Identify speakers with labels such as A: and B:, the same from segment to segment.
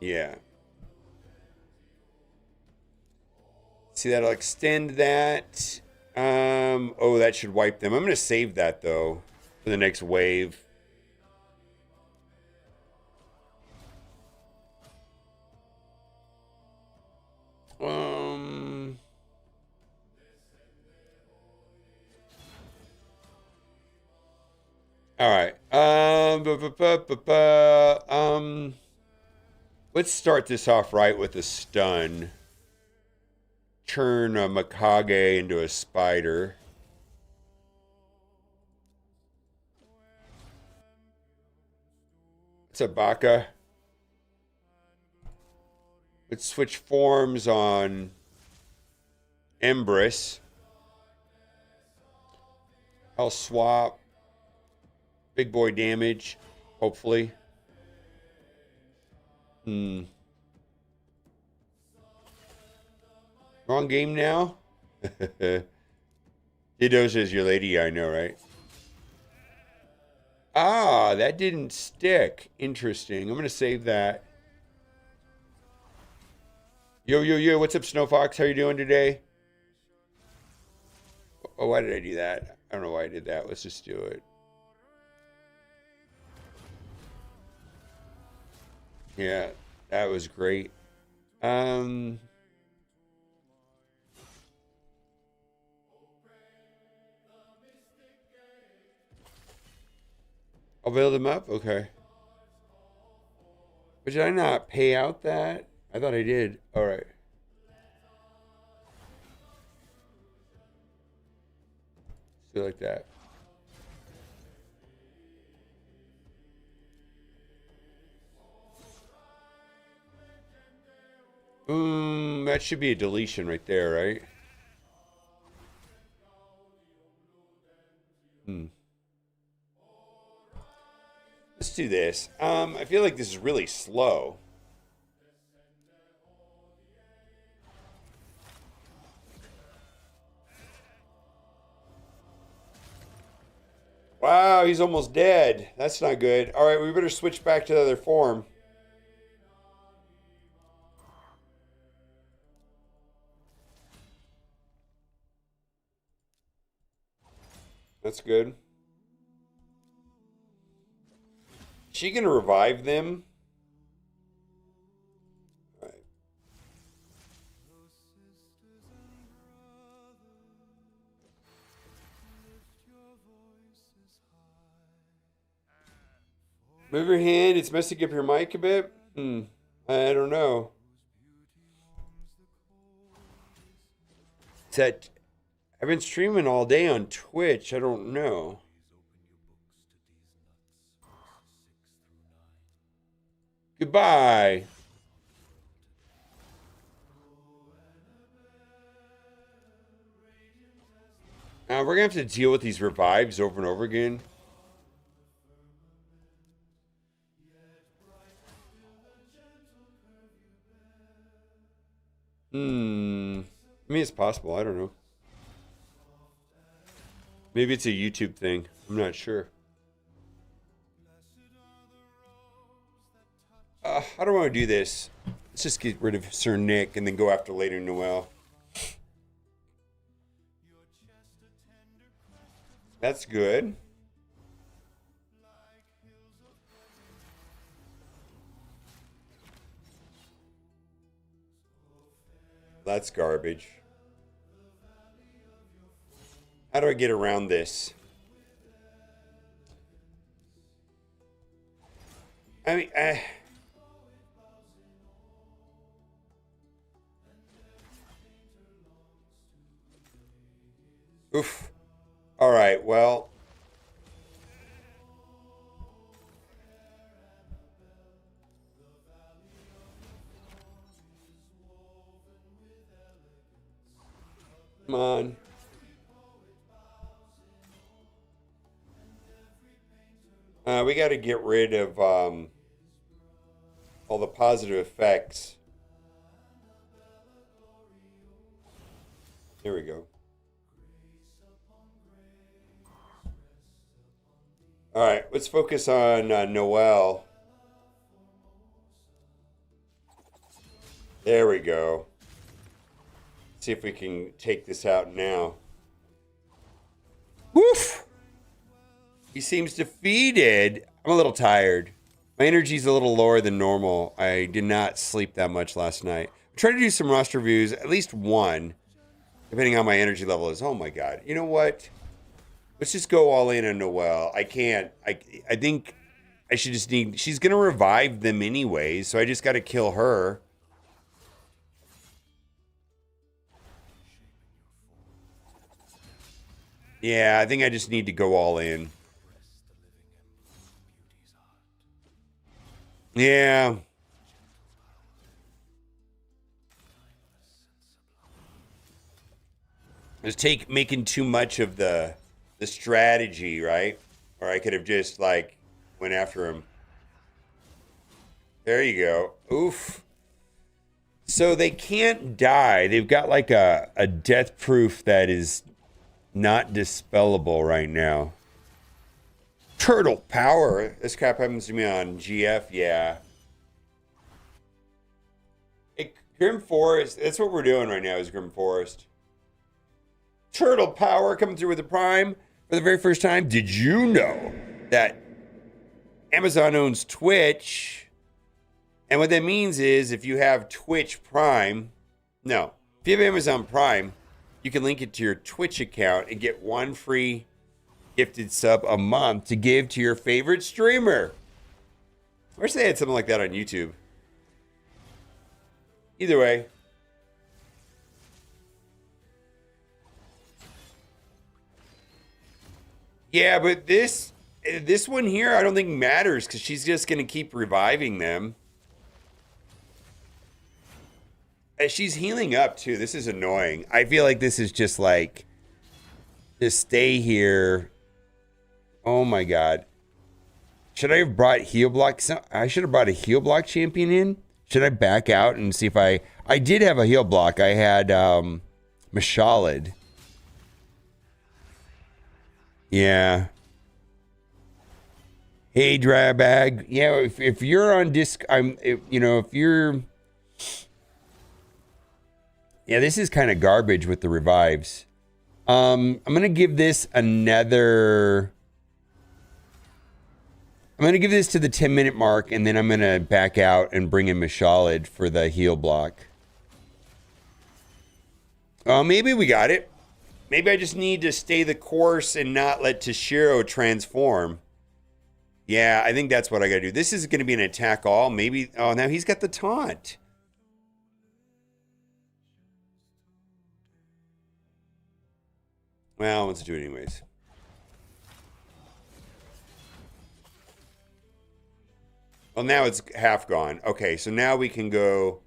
A: Yeah. See, that'll extend that. Oh, that should wipe them. I'm going to save that, though, for the next wave. Um, all right. Let's start this off right with a stun. Turn a Mikage into a spider. It's a Baka. Let's switch forms on Empress. I'll swap. Big boy damage, hopefully. Wrong game now? Didosha is your lady, I know, right? Ah, that didn't stick. Interesting. I'm going to save that. Yo, yo, yo, what's up, Snowfox? How you doing today? Oh, why did I do that? I don't know why I did that. Let's just do it. Yeah, that was great. Um, I'll build them up? Okay. But did I not pay out that? I thought I did. All right. Do it like that. That should be a deletion right there, right? Hmm. Let's do this. I feel like this is really slow. Wow, he's almost dead. That's not good. All right, we better switch back to the other form. That's good. She gonna revive them? All right. Move your hand. It's messing up your mic a bit. I don't know. It's that I've been streaming all day on Twitch. I don't know. Goodbye. We're gonna have to deal with these revives over and over again. I mean, it's possible. I don't know. Maybe it's a YouTube thing. I'm not sure. I don't want to do this. Let's just get rid of Sir Nick and then go after Lady Noel. That's good. That's garbage. How do I get around this? I mean, oof. All right, well, come on. We got to get rid of all the positive effects. There we go. All right, let's focus on Noel. There we go. See if we can take this out now. Woof! He seems defeated. I'm a little tired. My energy's a little lower than normal. I did not sleep that much last night. I'm trying to do some roster reviews, at least one, depending on my energy level is. Oh my god. You know what? Let's just go all in on Noelle. I can't. I think I should just need... She's going to revive them anyways, so I just got to kill her. Yeah, I think I just need to go all in. Yeah. I was making too much of the strategy, right? Or I could have just like went after him. There you go. Oof. So they can't die. They've got like a death proof that is not dispellable right now. Turtle power. This crap happens to me on GF. Yeah. Grim Forest. That's what we're doing right now is Grim Forest. Turtle power coming through with the Prime for the very first time. Did you know that Amazon owns Twitch? And what that means is if you have Twitch Prime, no, if you have Amazon Prime, you can link it to your Twitch account and get one free gifted sub a month to give to your favorite streamer. I wish they had something like that on YouTube. Either way. Yeah, but this one here I don't think matters because she's just going to keep reviving them. She's healing up too. This is annoying. I feel like this is just like, just stay here. Oh my god. Should I have brought heal block? I should have brought a heal block champion in. Should I back out and see if I did have a heal block. I had Mashalid. Yeah. Hey, Drabag. Yeah, if you're on disc, if you're... Yeah, this is kind of garbage with the revives. I'm going to give this another... I'm going to give this to the 10-minute mark, and then I'm going to back out and bring in Mashalid for the heal block. Maybe we got it. Maybe I just need to stay the course and not let Toshiro transform. Yeah, I think that's what I got to do. This is going to be an attack all. Maybe... Oh, now he's got the taunt. Well, let's do it anyways. Well, now it's half gone. Okay, so now we can go...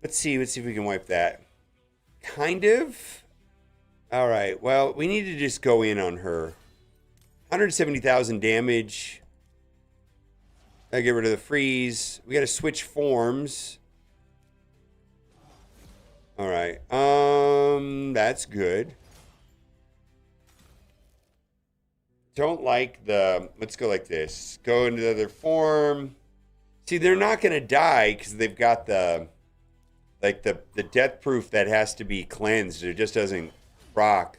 A: Let's see if we can wipe that. Kind of. All right, well, we need to just go in on her. 170,000 damage. I get rid of the freeze. We got to switch forms. All right. That's good. Don't like the... Let's go like this. Go into the other form. See, they're not going to die because they've got the... Like the death proof that has to be cleansed. It just doesn't rock.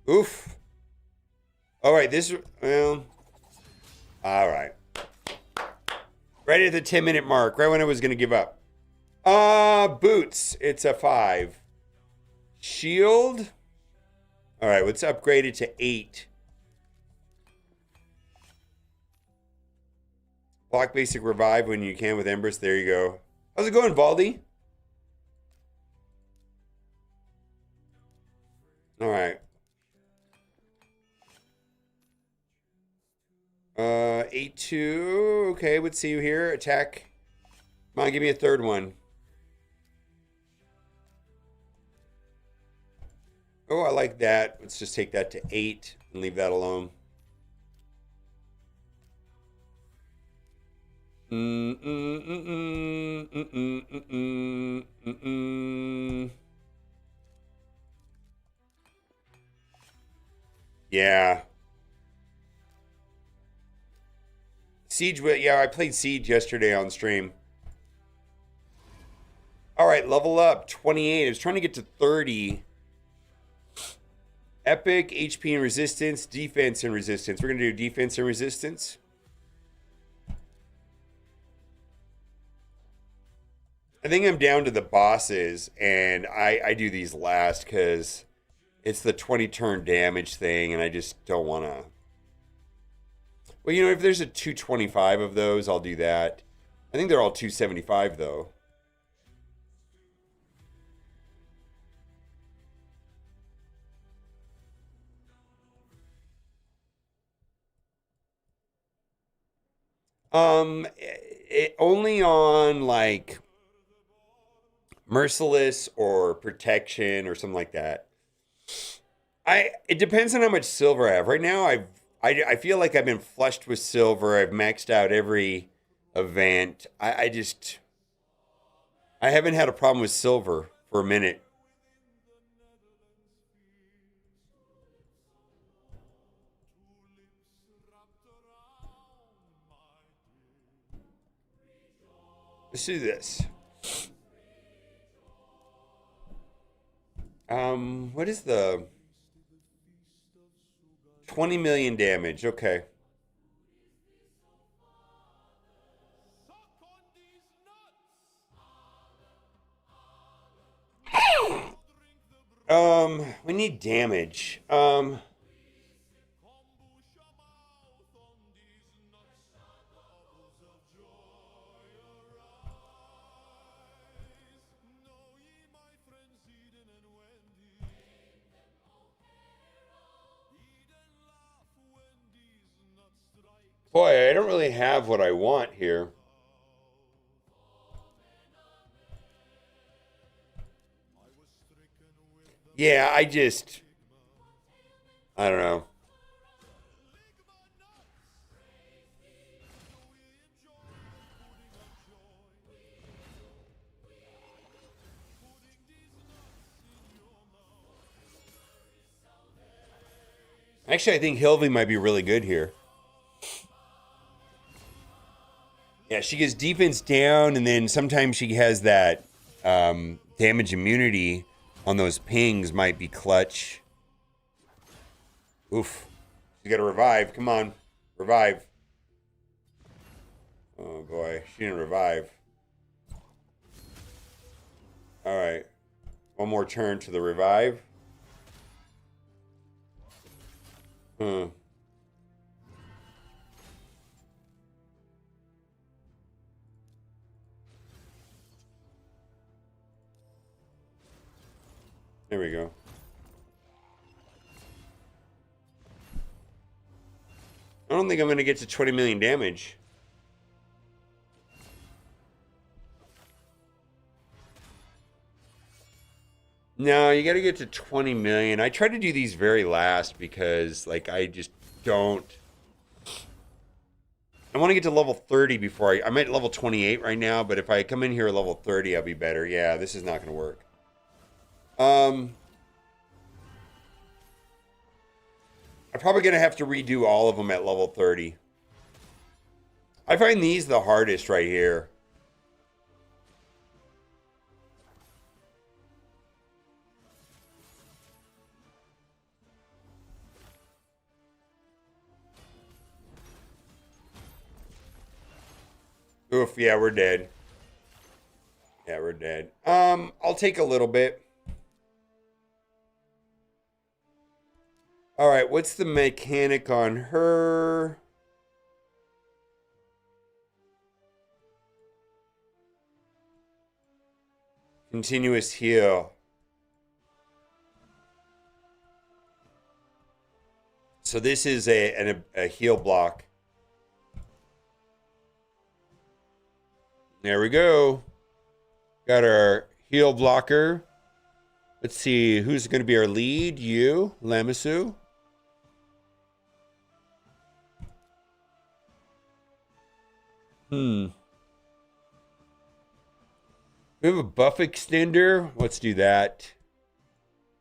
A: Oof. All right, this... Well... All right. Right at the 10-minute mark. Right when I was going to give up. Boots. It's a 5. Shield. All right, let's upgrade it to 8. Block basic revive when you can with Empress. There you go. How's it going, Valdi? All right. 8-2. Okay, let's see you here. Attack. Come on, give me a third one. Oh, I like that. Let's just take that to 8 and leave that alone. Yeah. Siege, yeah, I played Siege yesterday on stream. All right, level up 28. I was trying to get to 30. Epic, HP and resistance, defense and resistance. We're going to do defense and resistance. I think I'm down to the bosses, and I do these last because it's the 20 turn damage thing, and I just don't want to. Well, you know, if there's a 225 of those, I'll do that. I think they're all 275, though. Only on like Merciless or Protection or something like that. It depends on how much silver I have. Right now, I feel like I've been flushed with silver. I've maxed out every event. I haven't had a problem with silver for a minute. Let's do this. What is the 20 million damage? Okay. We need damage. Boy, I don't really have what I want here. Yeah, I don't know. Actually, I think Hilvy might be really good here. Yeah, she gets defense down, and then sometimes she has that damage immunity on those pings might be clutch. Oof. You gotta revive. Come on. Revive. Oh boy, she didn't revive. Alright. One more turn to the revive. Hmm. There we go. I don't think I'm gonna get to 20 million damage. No, you got to get to 20 million. I try to do these very last because, like, I just don't. I want to get to level 30 before I'm at level 28 right now, but if I come in here at level 30, I'll be better. Yeah, this is not going to work. I'm probably going to have to redo all of them at level 30. I find these the hardest right here. Oof, yeah, we're dead. Yeah, we're dead. I'll take a little bit. All right, what's the mechanic on her? Continuous heal. So this is a heal block. There we go. Got our heal blocker. Let's see, who's going to be our lead? You, Lamassu. We have a buff extender. Let's do that.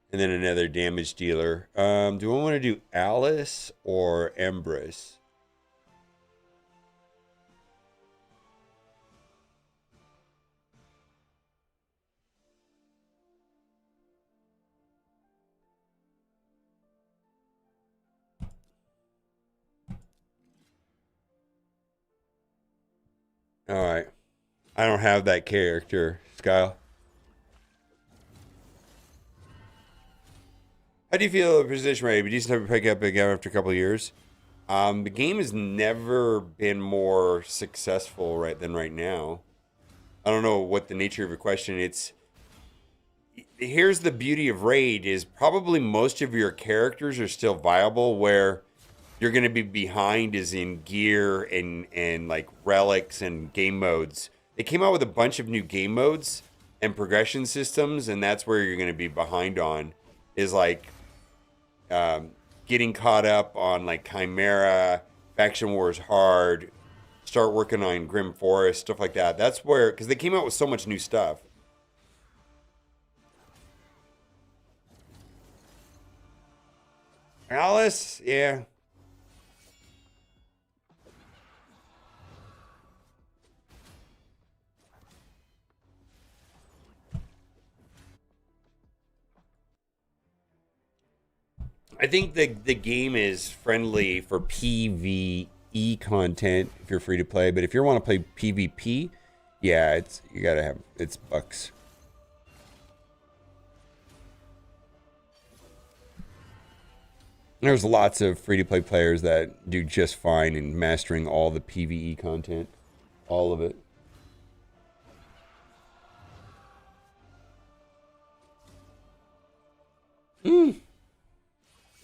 A: And then another damage dealer. Do I want to do Alice or Empress? All right. I don't have that character, Skyle. How do you feel the position ready? Be decent to pick up again after a couple of years. The game has never been more successful than right now. I don't know what the nature of your question. Here's the beauty of Raid is probably most of your characters are still viable. Where you're going to be behind is in gear and like relics and game modes. They came out with a bunch of new game modes and progression systems, and that's where you're going to be behind on. Is like getting caught up on like Chimera, Faction Wars Hard, start working on Grim Forest, stuff like that. That's where, because they came out with so much new stuff. Alice, yeah. I think the game is friendly for PvE content if you're free to play, but if you want to play PvP, yeah, it's you gotta have it's bucks. There's lots of free to play players that do just fine in mastering all the PvE content, all of it.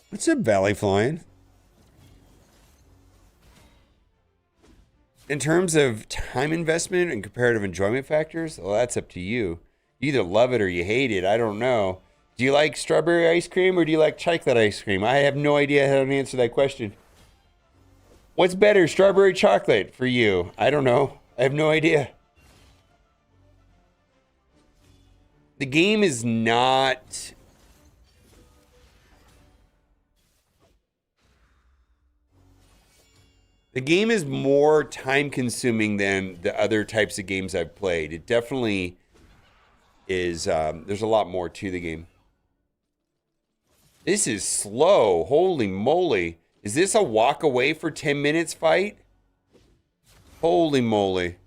A: What's up, Valley Flying? In terms of time investment and comparative enjoyment factors, well, that's up to you. You either love it or you hate it. I don't know. Do you like strawberry ice cream or do you like chocolate ice cream? I have no idea how to answer that question. What's better, strawberry chocolate for you? I don't know. I have no idea. The game is not. The game is more time consuming than the other types of games I've played. It definitely is. There's a lot more to the game. This is slow. Holy moly. Is this a walk away for 10 minutes fight? Holy moly.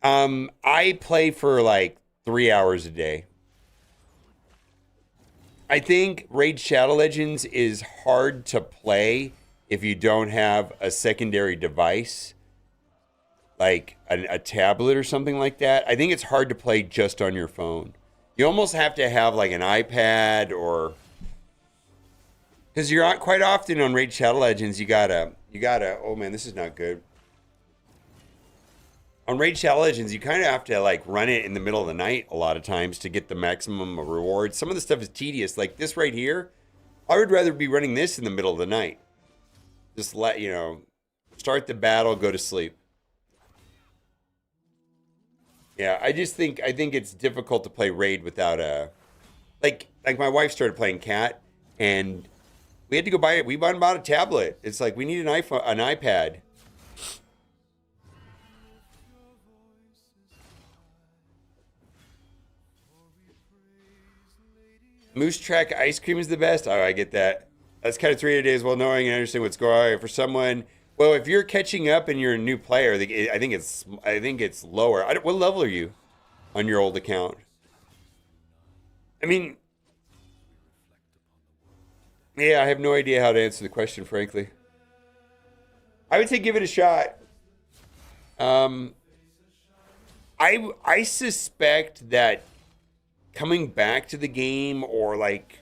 A: I play for like 3 hours a day. I think Raid Shadow Legends is hard to play if you don't have a secondary device, like a tablet or something like that. I think it's hard to play just on your phone. You almost have to have like an iPad or because you're quite often on Raid Shadow Legends. You gotta. Oh man, this is not good. On Raid Shadow Legends, you kind of have to like run it in the middle of the night a lot of times to get the maximum reward. Some of the stuff is tedious, like this right here. I would rather be running this in the middle of the night. Just start the battle, go to sleep. Yeah, I think it's difficult to play Raid without a like my wife started playing Cat and we had to go buy it. We went and bought a tablet. It's like we need an iPhone, an iPad. Moose Track ice cream is the best. Oh, I get that. That's kind of 3 days well knowing and understanding what's going on for someone. Well, if you're catching up and you're a new player, I think it's lower. What level are you on your old account? I mean, yeah, I have no idea how to answer the question, frankly. I would say give it a shot. Um, I suspect that coming back to the game or like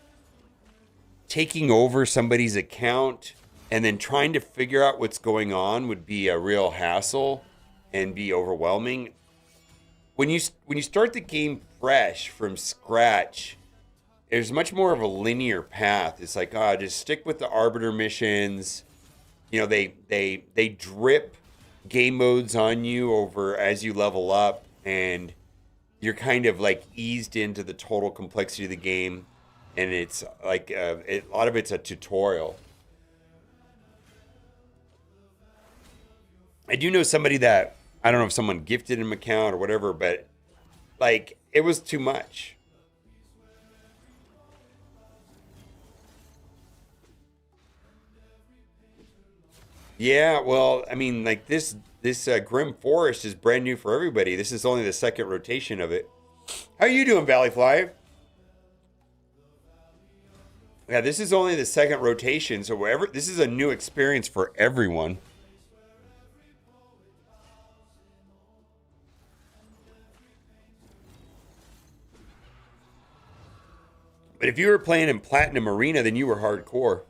A: taking over somebody's account and then trying to figure out what's going on would be a real hassle and be overwhelming. When you start the game fresh from scratch, there's much more of a linear path. It's like, just stick with the arbiter missions. They drip game modes on you over as you level up, and you're kind of like eased into the total complexity of the game, and it's like a lot of it's a tutorial. I do know somebody that I don't know if someone gifted him an account or whatever, but like it was too much. Yeah, well, I mean, like this Grim Forest is brand new for everybody. This is only the second rotation of it. How you doing, Valleyfly? Yeah, this is only the second rotation, so wherever this is a new experience for everyone. But if you were playing in Platinum Arena, then you were hardcore.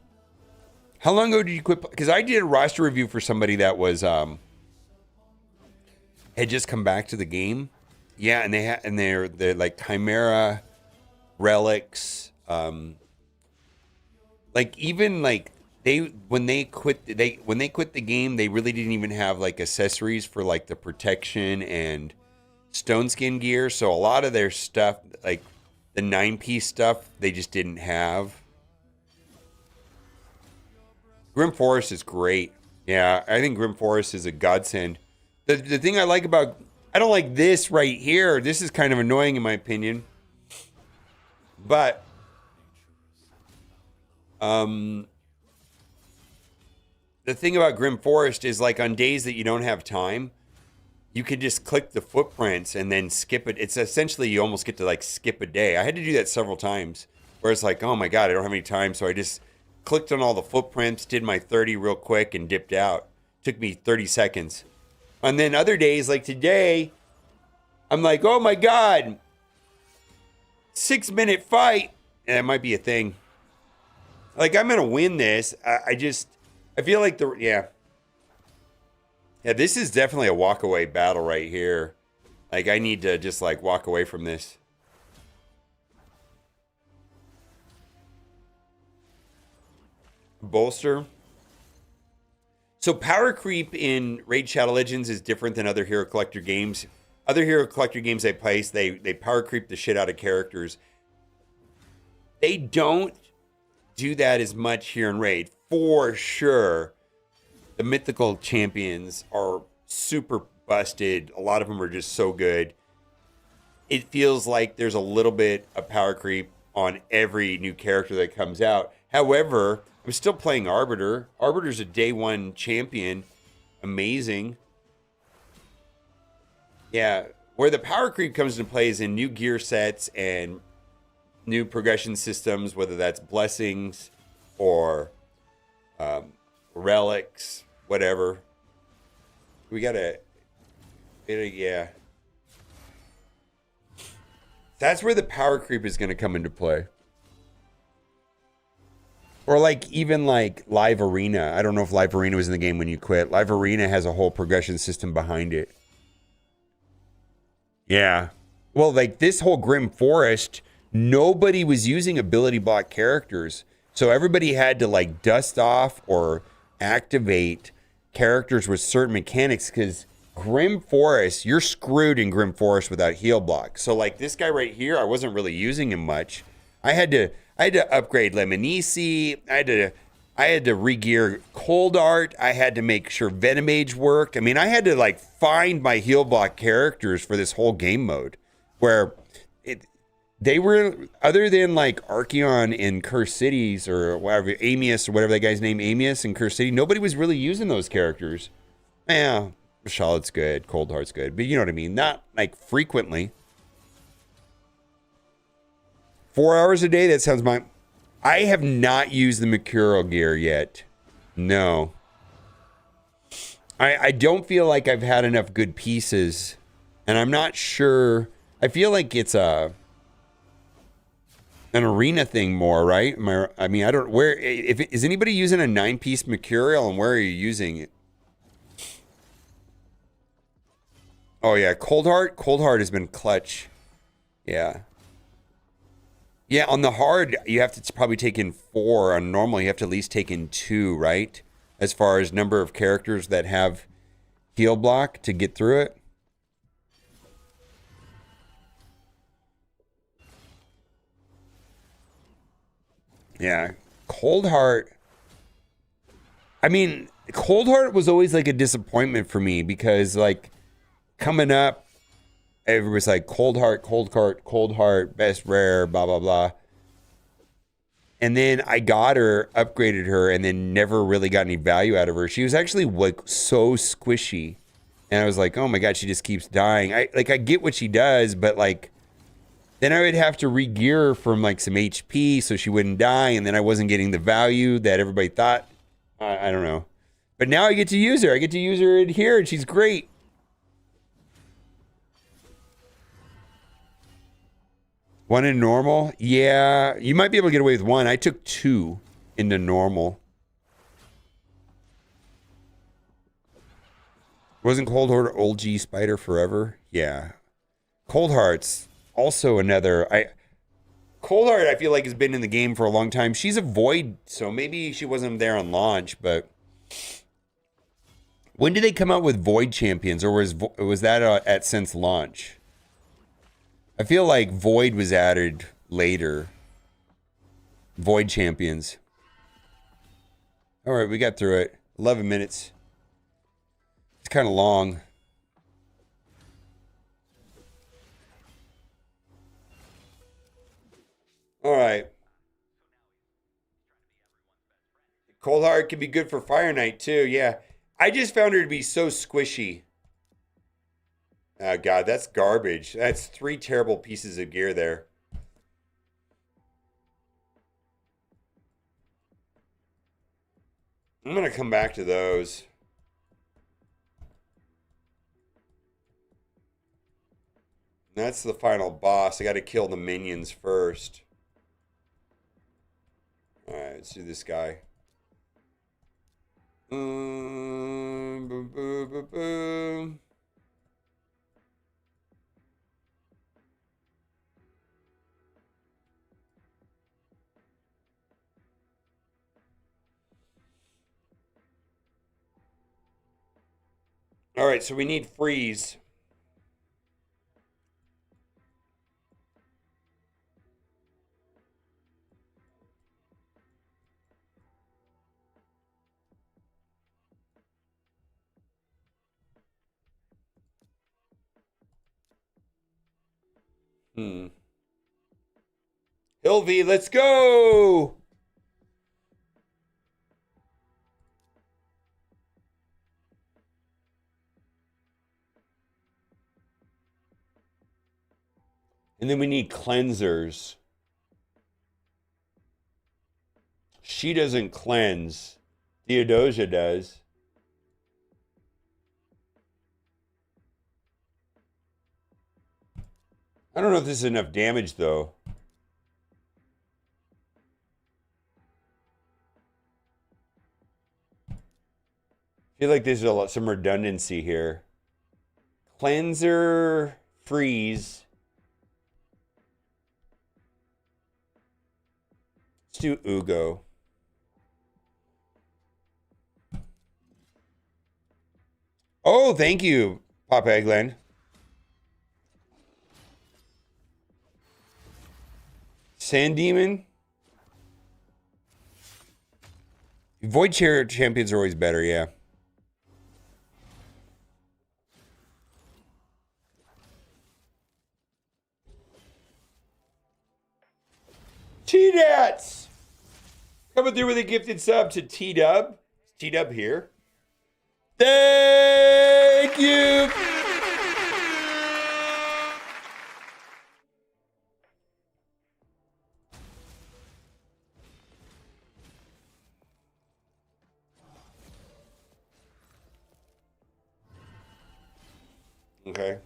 A: How long ago did you quit? Because I did a roster review for somebody that was had just come back to the game. Yeah, and they're like Chimera, Relics, like even like they when they quit the game, they really didn't even have like accessories for like the protection and stone skin gear. So a lot of their stuff, like the 9-piece stuff, they just didn't have. Grim Forest is great. Yeah, I think Grim Forest is a godsend. The thing I like about, I don't like this right here. This is kind of annoying in my opinion. But the thing about Grim Forest is like on days that you don't have time, you could just click the footprints and then skip it. It's essentially you almost get to like skip a day. I had to do that several times where it's like, oh my God, I don't have any time. So I just clicked on all the footprints, did my 30 real quick and dipped out. Took me 30 seconds. And then other days like today, I'm like, oh my God, 6-minute fight. And that might be a thing. Like I'm going to win this. I feel like yeah, this is definitely a walk away battle right here. Like I need to just like walk away from this. Bolster. So power creep in Raid Shadow Legends is different than other Hero Collector games. Other Hero Collector games they play, they power creep the shit out of characters. They don't do that as much here in Raid. For sure, the mythical champions are super busted. A lot of them are just so good. It feels like there's a little bit of power creep on every new character that comes out. However, I'm still playing Arbiter. Arbiter's a day one champion. Amazing. Yeah, where the power creep comes into play is in new gear sets and new progression systems, whether that's blessings or relics, whatever. We gotta, yeah. That's where the power creep is gonna come into play. Or like even like Live Arena. I don't know if Live Arena was in the game when you quit. Live Arena has a whole progression system behind it. Yeah. Well, like this whole Grim Forest, nobody was using ability block characters. So everybody had to like dust off or activate characters with certain mechanics because Grim Forest, you're screwed in Grim Forest without heal block. So like this guy right here, I wasn't really using him much. I had to upgrade Lemonisi. I had to regear Cold Art. I had to make sure Venomage worked. I mean, I had to like find my heal block characters for this whole game mode where they were, other than like Archeon in Curse Cities or whatever, Amius or whatever that guy's name, Amius in Curse City, nobody was really using those characters. Yeah, Charlotte's good, Cold Heart's good, but you know what I mean? Not like frequently. 4 hours a day, that sounds my... I have not used the Mercurial gear yet. No. I don't feel like I've had enough good pieces, and I'm not sure... I feel like it's an arena thing more, right? I mean, I don't... Where... Is anybody using a 9-piece Mercurial, and where are you using it? Oh, yeah, Cold Heart? Cold Heart has been clutch. Yeah. Yeah, on the hard, you have to probably take in 4. On normal, you have to at least take in 2, right? As far as number of characters that have heal block to get through it. Yeah. Cold Heart. I mean, Cold Heart was always like a disappointment for me because like coming up, everybody's like Cold Heart, best rare, blah blah blah. And then I got her, upgraded her, and then never really got any value out of her. She was actually like so squishy. And I was like, oh my God, she just keeps dying. I get what she does, but like then I would have to re-gear from like some HP so she wouldn't die, and then I wasn't getting the value that everybody thought. I don't know. But now I get to use her. I get to use her in here, and she's great. One in normal? Yeah, you might be able to get away with one. I took two into normal. Wasn't Cold Heart old G Spider forever? Yeah. Cold Heart's also another. Cold Heart, I feel like, has been in the game for a long time. She's a Void, so maybe she wasn't there on launch, but when did they come out with Void Champions, or was that at since launch? I feel like Void was added later. Void Champions. All right, we got through it. 11 minutes. It's kind of long. All right. Cold Heart can be good for Fire Knight too. Yeah. I just found her to be so squishy. Oh God, that's garbage. That's 3 terrible pieces of gear there. I'm gonna come back to those. That's the final boss. I gotta kill the minions first. Alright, let's do this guy. Boom, boom, boom, boom. All right, so we need freeze. Hilvy, let's go! And then we need cleansers. She doesn't cleanse. Theodosia does. I don't know if this is enough damage, though. I feel like there's some redundancy here. Cleanser, freeze. Let's do Ugo. Oh, thank you, Papa Eggland. Sand Demon. Void Chair champions are always better, yeah. T-Dats! Coming through with a gifted sub to T-Dub. T-Dub here. Thank you! Okay.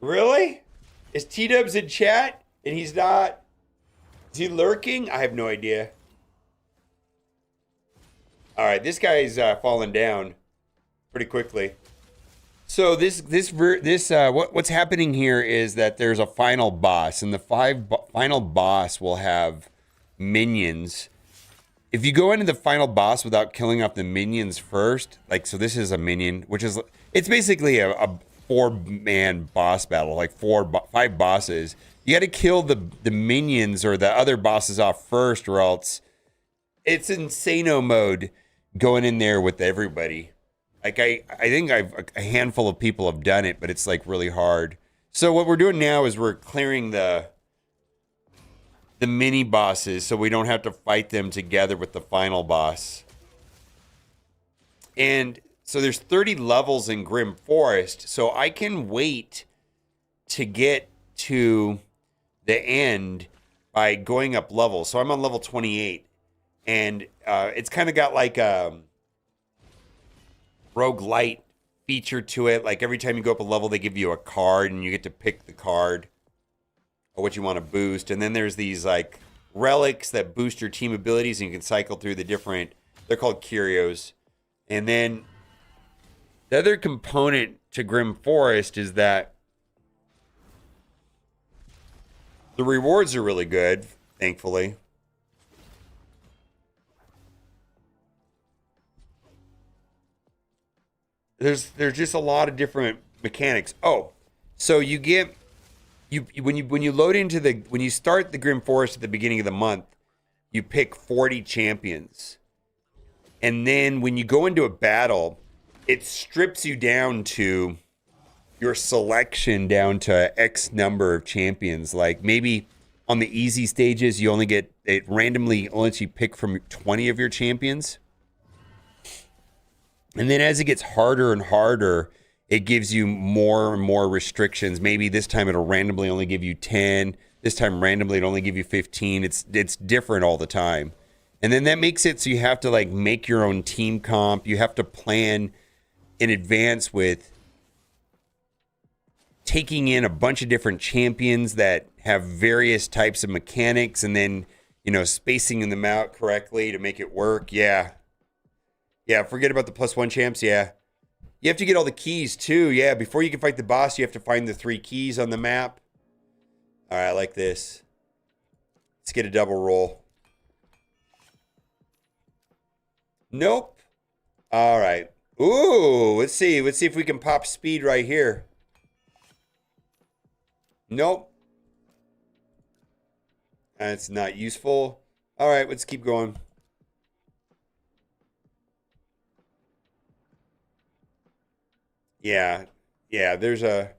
A: Really? Is T-Dubs in chat and he's not? Is he lurking? I have no idea. All right, this guy's falling down pretty quickly. So what's happening here is that there's a final boss, and the final boss will have minions, if you go into the final boss without killing off the minions first, like, so this is a minion, which is, it's basically a 4-man boss battle, like 5 bosses. You got to kill the minions or the other bosses off first, or else it's insano mode going in there with everybody. Like, I think a handful of people have done it, but it's like really hard. So what we're doing now is we're clearing the mini bosses so we don't have to fight them together with the final boss. And so there's 30 levels in Grim Forest, so I can wait to get to the end by going up levels. So I'm on level 28, and it's kind of got like a roguelite feature to it. Like every time you go up a level, they give you a card, and you get to pick the card or what you want to boost. And then there's these like relics that boost your team abilities, and you can cycle through the different, they're called curios. And then the other component to Grim Forest is that the rewards are really good, thankfully. There's just a lot of different mechanics. Oh, so you get when you load into when you start the Grim Forest at the beginning of the month, you pick 40 champions. And then when you go into a battle, it strips you down to your selection down to X number of champions. Like maybe on the easy stages, you only get, it randomly lets you pick from 20 of your champions. And then as it gets harder and harder, it gives you more and more restrictions. Maybe this time it'll randomly only give you 10. This time randomly it'll only give you 15. It's different all the time. And then that makes it so you have to like make your own team comp. You have to plan in advance with taking in a bunch of different champions that have various types of mechanics, and then, you know, spacing them out correctly to make it work. Yeah. Yeah, forget about the +1 champs. Yeah. You have to get all the keys too. Yeah, before you can fight the boss, you have to find the 3 keys on the map. All right, I like this. Let's get a double roll. Nope. All right. Ooh, let's see. Let's see if we can pop speed right here. Nope. That's not useful. All right, let's keep going. Yeah. Yeah, there's a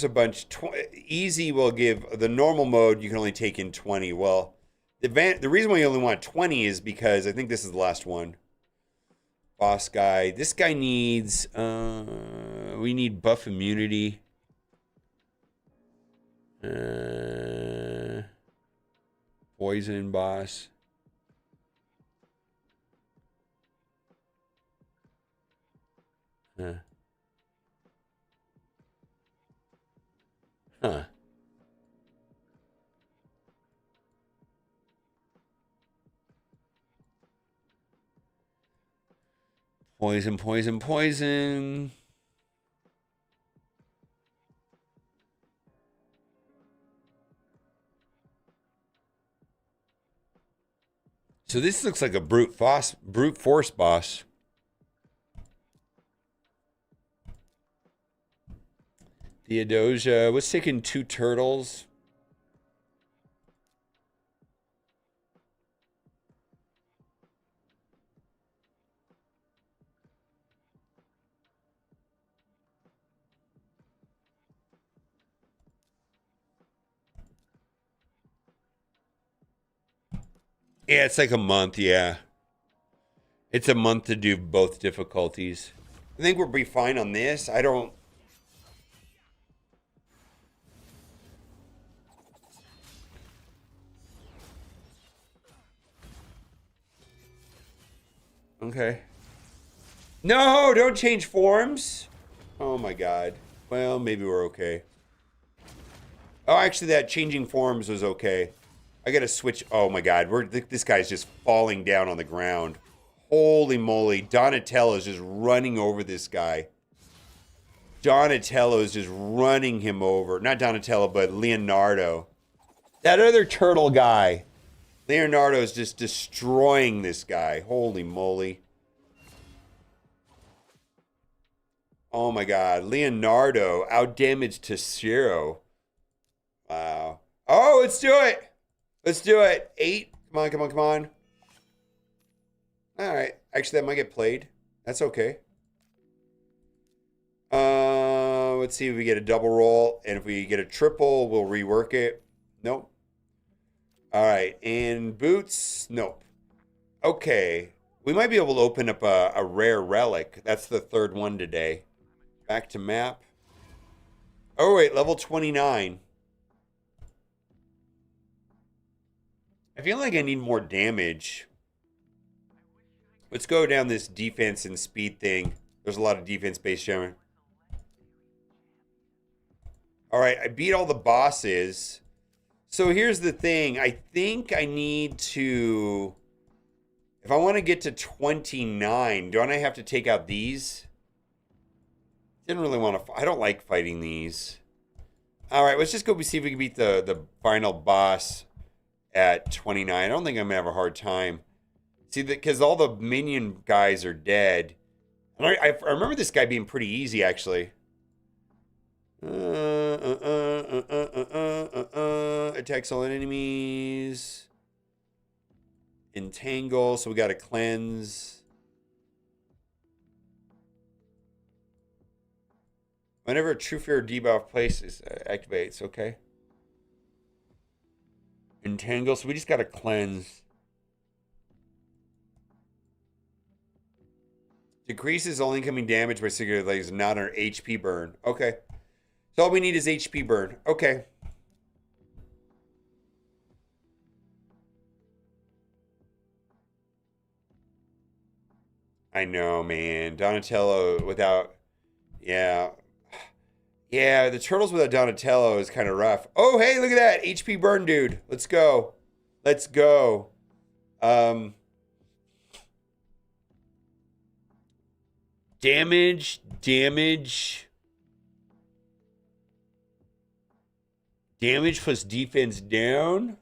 A: bunch. Easy will give, the normal mode you can only take in 20. Well, the reason why you only want 20 is because I think this is the last one. Boss guy. This guy needs, we need buff immunity. Poison boss. Huh. Poison, poison, poison. So this looks like a brute force boss. Theodosia. Let's take in 2 turtles. Yeah, it's like a month, yeah. It's a month to do both difficulties. I think we'll be fine on this. I don't... Okay. No, don't change forms. Oh my god. Well, maybe we're okay. Oh, actually, that changing forms was okay. I gotta switch. Oh my god, this guy's just falling down on the ground. Holy moly, Donatello is just running over this guy. Donatello is just running him over. Not Donatello, but Leonardo. That other turtle guy Leonardo's just destroying this guy. Holy moly. Oh my god. Leonardo outdamaged to 0. Wow. Oh, let's do it. Let's do it. 8. Come on, come on, come on. All right. Actually, that might get played. That's okay. Let's see if we get a double roll. And if we get a triple, we'll rework it. Nope. All right. And boots. Nope. Okay. We might be able to open up a rare relic. That's the third one today. Back to map. Oh, wait. Level 29. I feel like I need more damage. Let's go down this defense and speed thing. There's a lot of defense-based showing. All right, I beat all the bosses. So here's the thing. I think I need to... If I want to get to 29, don't I have to take out these? Didn't really want to... I don't like fighting these. All right, let's just go see if we can beat the final boss at 29. I don't think I'm going to have a hard time. See, because all the minion guys are dead. And I remember this guy being pretty easy, actually. Attacks all enemies. Entangle, so we got to cleanse. Whenever a True Fear debuff places activates, okay. Entangle, so we just got to cleanse. Decreases all incoming damage by singular legs, not our HP burn. Okay. So all we need is HP burn. Okay. I know, man. Donatello without... Yeah. Yeah, the turtles without Donatello is kind of rough. Oh, hey, look at that. HP burn, dude. Let's go. Let's go. Damage plus defense down,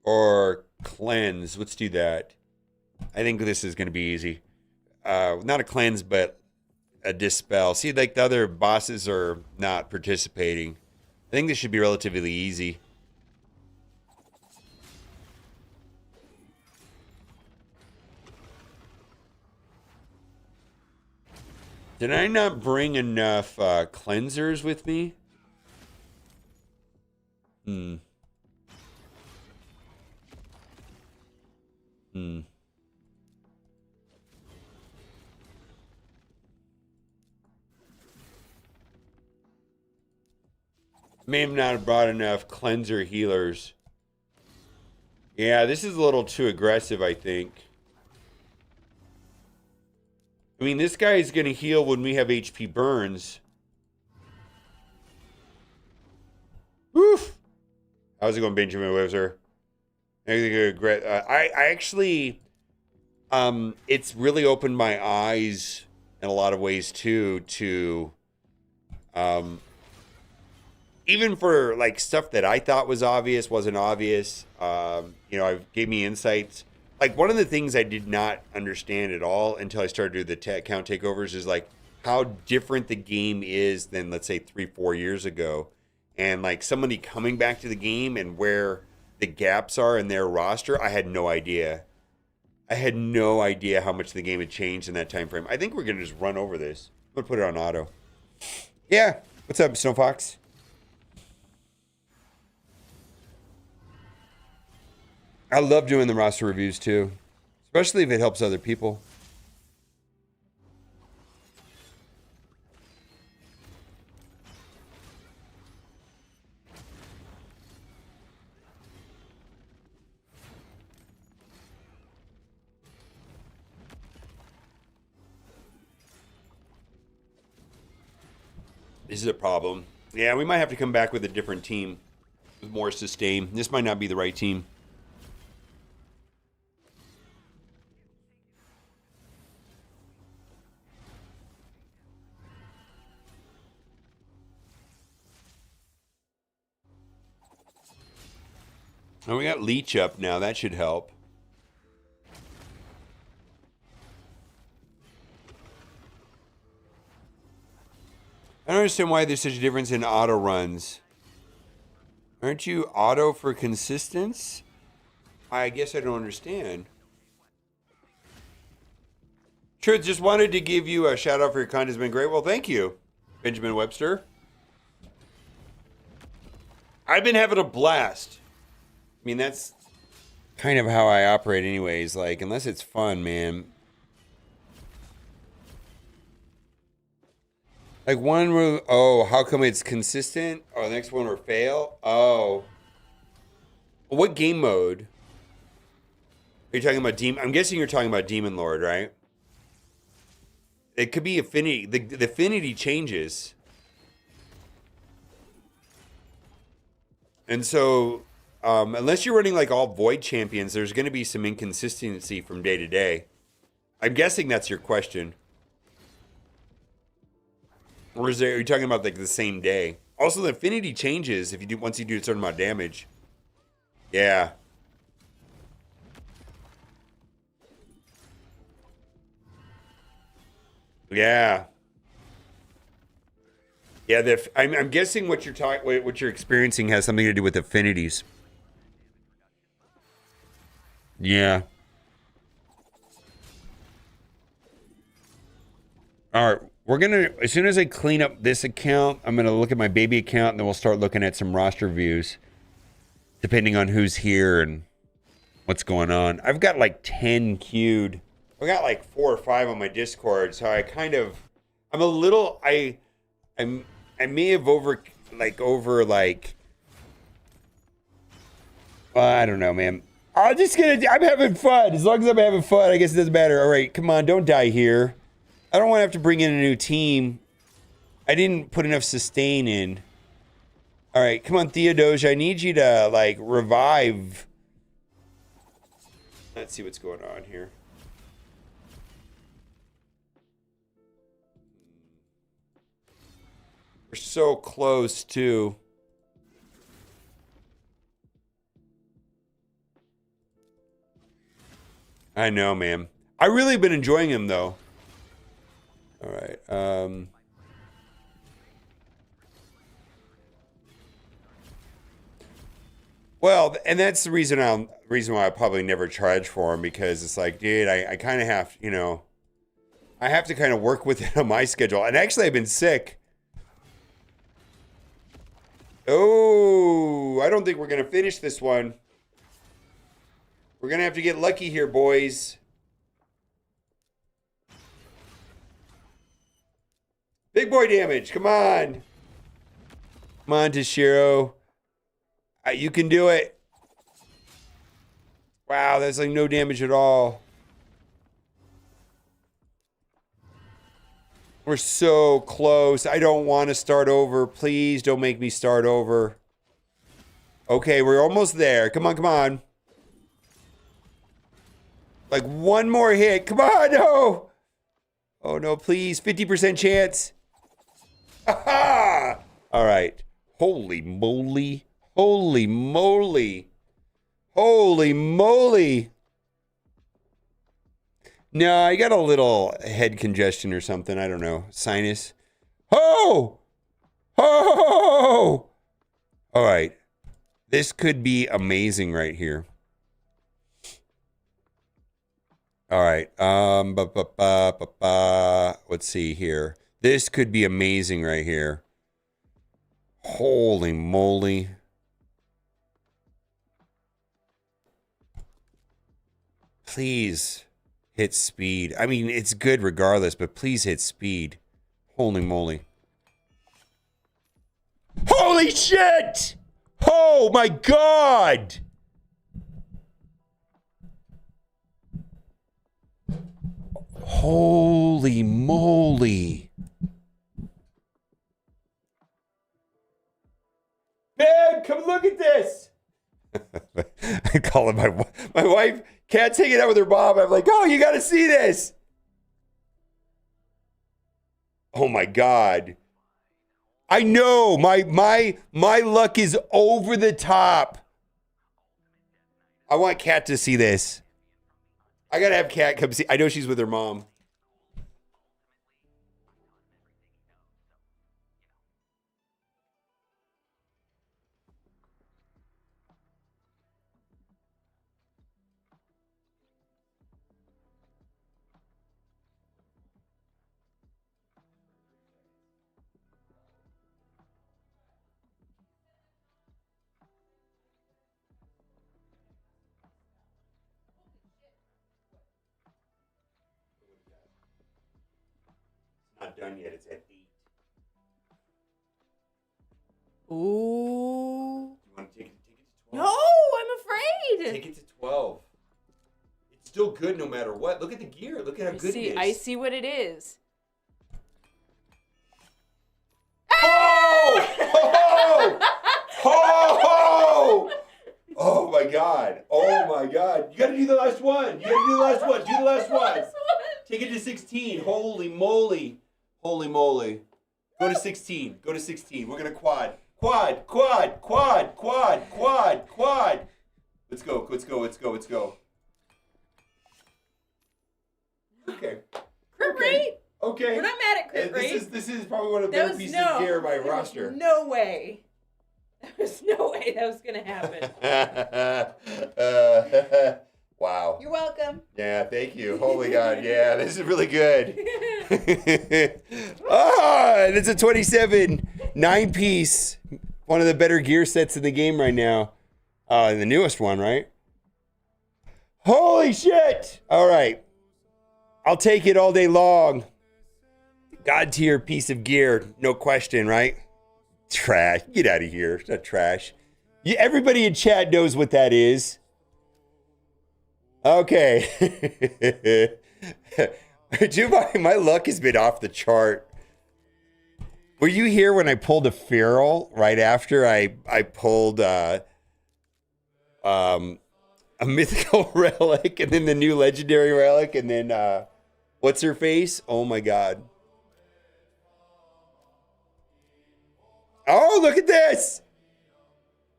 A: or cleanse. Let's do that. I think this is going to be easy. Not a cleanse, but a dispel. See, like the other bosses are not participating. I think this should be relatively easy. Did I not bring enough cleansers with me? Hmm. May have not brought enough cleanser healers. Yeah, this is a little too aggressive, I think. I mean, this guy is going to heal when we have HP burns. Woof! How's it going, Benjamin Webster? I actually, it's really opened my eyes in a lot of ways too, to, even for like stuff that I thought was obvious, wasn't obvious. You know, it gave me insights. Like one of the things I did not understand at all until I started doing the account takeovers is like how different the game is than, let's say, 3-4 years ago. And like somebody coming back to the game and where the gaps are in their roster, I had no idea. I had no idea how much the game had changed in that time frame. I think we're going to just run over this. I'm going to put it on auto. Yeah. What's up, Snowfox? I love doing the roster reviews too, especially if it helps other people. This is a problem. Yeah, we might have to come back with a different team with more sustain. This might not be the right team. Oh, we got Leech up now. That should help. I don't understand why there's such a difference in auto runs. Aren't you auto for consistence? I guess I don't understand. Truth, just wanted to give you a shout out for your content. It's been great. Well, thank you, Benjamin Webster. I've been having a blast. I mean, that's kind of how I operate anyways. Like, unless it's fun, man. Like one will, oh, how come it's consistent? Oh, the next one will fail? Oh. What game mode? Are you talking about Demon? I'm guessing you're talking about Demon Lord, right? It could be affinity. The affinity changes. And so, unless you're running like all Void champions, there's going to be some inconsistency from day to day. I'm guessing that's your question. Or are you talking about like the same day? Also, the affinity changes if you do once you do a certain amount of damage. Yeah. Yeah. Yeah, I'm guessing what you're experiencing has something to do with affinities. Yeah. All right, we're gonna, as soon as I clean up this account, I'm gonna look at my baby account, and then we'll start looking at some roster views, depending on who's here and what's going on. I've got like 10 queued. I got like 4 or 5 on my Discord, so I kind of, I'm a little, I may have I don't know, man. I'm having fun. As long as I'm having fun, I guess it doesn't matter. All right, come on, don't die here. I don't want to have to bring in a new team. I didn't put enough sustain in. All right, come on, Theodosia. I need you to, like, revive. Let's see what's going on here. We're so close, too. I know, man. I really been enjoying him, though. All right. Well, and that's the reason why I probably never charge for him, because it's like, dude, I kind of have, I have to kind of work with it on my schedule. And actually, I've been sick. Oh, I don't think we're gonna finish this one. We're gonna have to get lucky here, boys. Big boy damage, come on. Come on, Toshiro. You can do it. Wow, that's like no damage at all. We're so close. I don't want to start over. Please don't make me start over. Okay, we're almost there. Come on, come on. Like one more hit. Come on, no. Oh, no, please. 50% chance. Aha! All right. Holy moly. Holy moly. Holy moly. No, I got a little head congestion or something. I don't know. Sinus. Oh! Oh! All right. This could be amazing right here. All right. Let's see here. This could be amazing right here. Holy moly. Please hit speed. I mean, it's good regardless, but please hit speed. Holy moly. Holy shit! Oh my god! Holy moly. Man, come look at this. I call it my wife. Cat's hanging out with her mom. I'm like, oh, you got to see this. Oh my god. I know my luck is over the top. I want Kat to see this. I gotta have Kat come see. I know she's with her mom. Not done yet. It's at 8.
B: Ooh.
A: You want to take it to 12?
B: No, I'm afraid.
A: Take it to 12. It's still good no matter what. Look at the gear. Look at how good it is.
B: I see what it is.
A: Oh! Oh! Oh! Oh my God. Oh my God. You gotta do the last one. You gotta do the last one. Do the last one. Take it to 16. Holy moly. Holy moly. Go to 16. Go to 16. We're gonna quad. Quad. Quad. Quad. Quad. Quad. Quad. Let's go. Let's go. Let's go. Let's go. Okay.
B: Crit rate?
A: Okay.
B: We're not mad at crit rate.
A: This is probably one of the better pieces of gear in my roster.
B: No way. There's no way that was gonna happen.
A: Wow.
B: You're welcome.
A: Yeah, thank you. Holy God. Yeah, this is really good. And it's a 27 9-piece. One of the better gear sets in the game right now. The newest one, right? Holy shit. All right. I'll take it all day long. God tier piece of gear. No question, right? Trash. Get out of here. It's not trash. Everybody in chat knows what that is. Okay. My luck has been off the chart. Were you here when I pulled a feral right after I pulled a mythical relic and then the new legendary relic and then what's her face? Oh my God. Oh, look at this.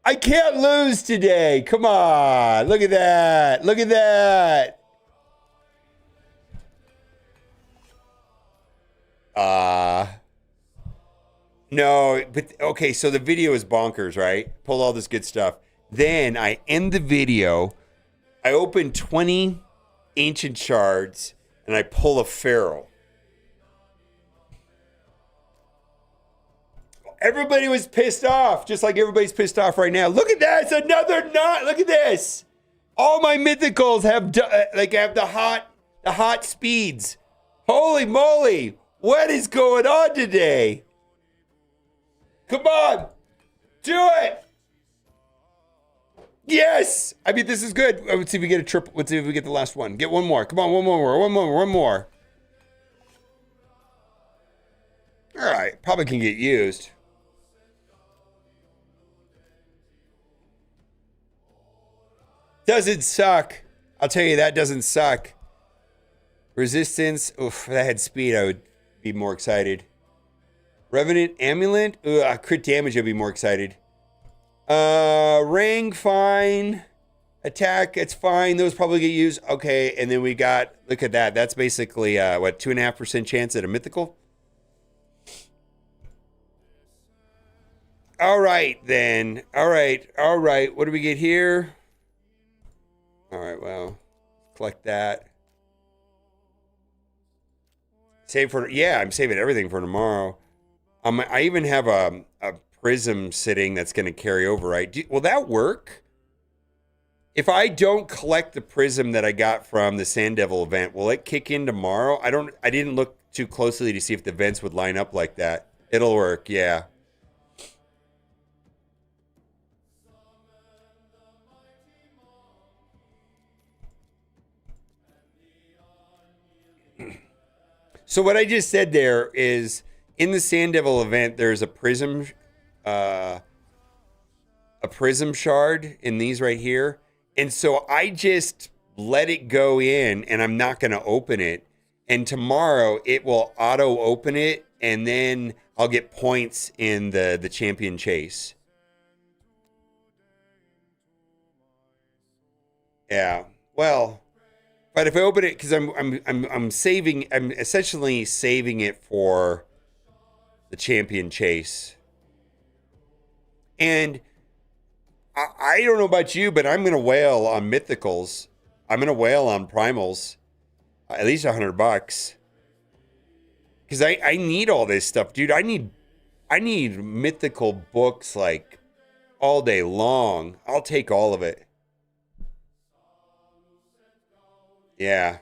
A: I can't lose today. Come on. Look at that. Look at that. No, but okay, so the video is bonkers, right? Pull all this good stuff. Then I end the video. I open 20 ancient shards and I pull a feral. Everybody was pissed off, just like everybody's pissed off right now. Look at that. It's another knot. Look at this. All my mythicals have the hot speeds. Holy moly. What is going on today? Come on. Do it. Yes. I mean, this is good. Let's see if we get a triple. Let's see if we get the last one. Get one more. Come on. One more. All right. Probably can get used. Doesn't suck. I'll tell you, that doesn't suck. Resistance. Oof, if that had speed, I would be more excited. Revenant Amulet. Crit damage, I'd be more excited. Ring, fine. Attack, it's fine. Those probably get used. Okay, and then we got, look at that. That's basically, 2.5% chance at a mythical? All right, then. All right. What do we get here? All right, well, collect that. Save for, yeah, I'm saving everything for tomorrow. I even have a prism sitting that's going to carry over, right? Will that work? If I don't collect the prism that I got from the Sand Devil event, will it kick in tomorrow? I didn't look too closely to see if the events would line up like that. It'll work, yeah. So what I just said there is, in the Sand Devil event, there's a prism shard in these right here. And so I just let it go in and I'm not going to open it. And tomorrow it will auto open it and then I'll get points in the champion chase. Yeah. Well, but if I open it, because I'm saving, I'm essentially saving it for the champion chase. And I don't know about you, but I'm gonna whale on mythicals. I'm gonna whale on primals. At least $100. Because I need all this stuff, dude. I need mythical books like all day long. I'll take all of it. Yeah.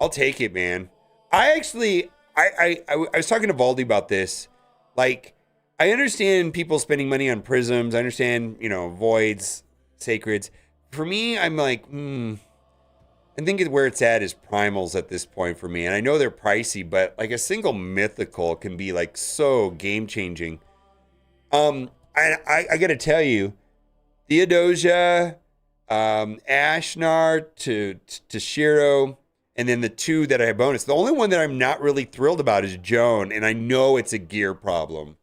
A: I'll take it, man. I actually, I was talking to Valdi about this. Like, I understand people spending money on prisms. I understand, voids, sacreds. For me, I'm like, I think where it's at is primals at this point for me. And I know they're pricey, but like a single mythical can be like so game changing. I got to tell you, Theodosia, Ashnar to Shiro, and then the two that I have bonus. The only one that I'm not really thrilled about is Joan, and I know it's a gear problem.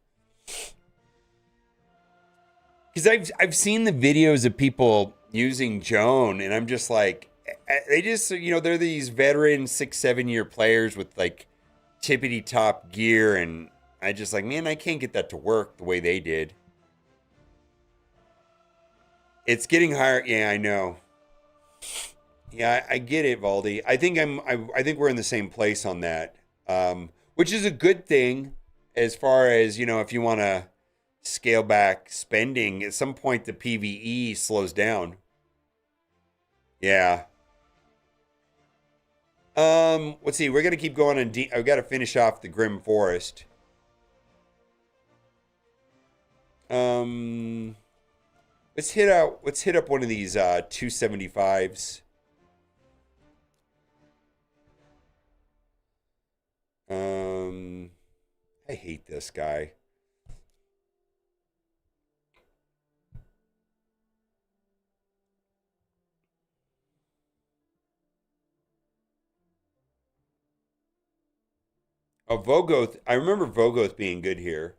A: Because I've seen the videos of people using Joan, and I'm just like, they just, they're these veteran 6-7 year players with like tippity top gear, and I just like, man, I can't get that to work the way they did. It's getting higher. Yeah, I know. Yeah, I get it, Valdi. I think we're in the same place on that, which is a good thing as far as if you want to scale back spending. At some point, the PVE slows down. Yeah. Let's see. We're gonna keep going, and I've got to finish off the Grim Forest. Let's hit up one of these 275s. I hate this guy. Oh, Vogoth. I remember Vogoth being good here.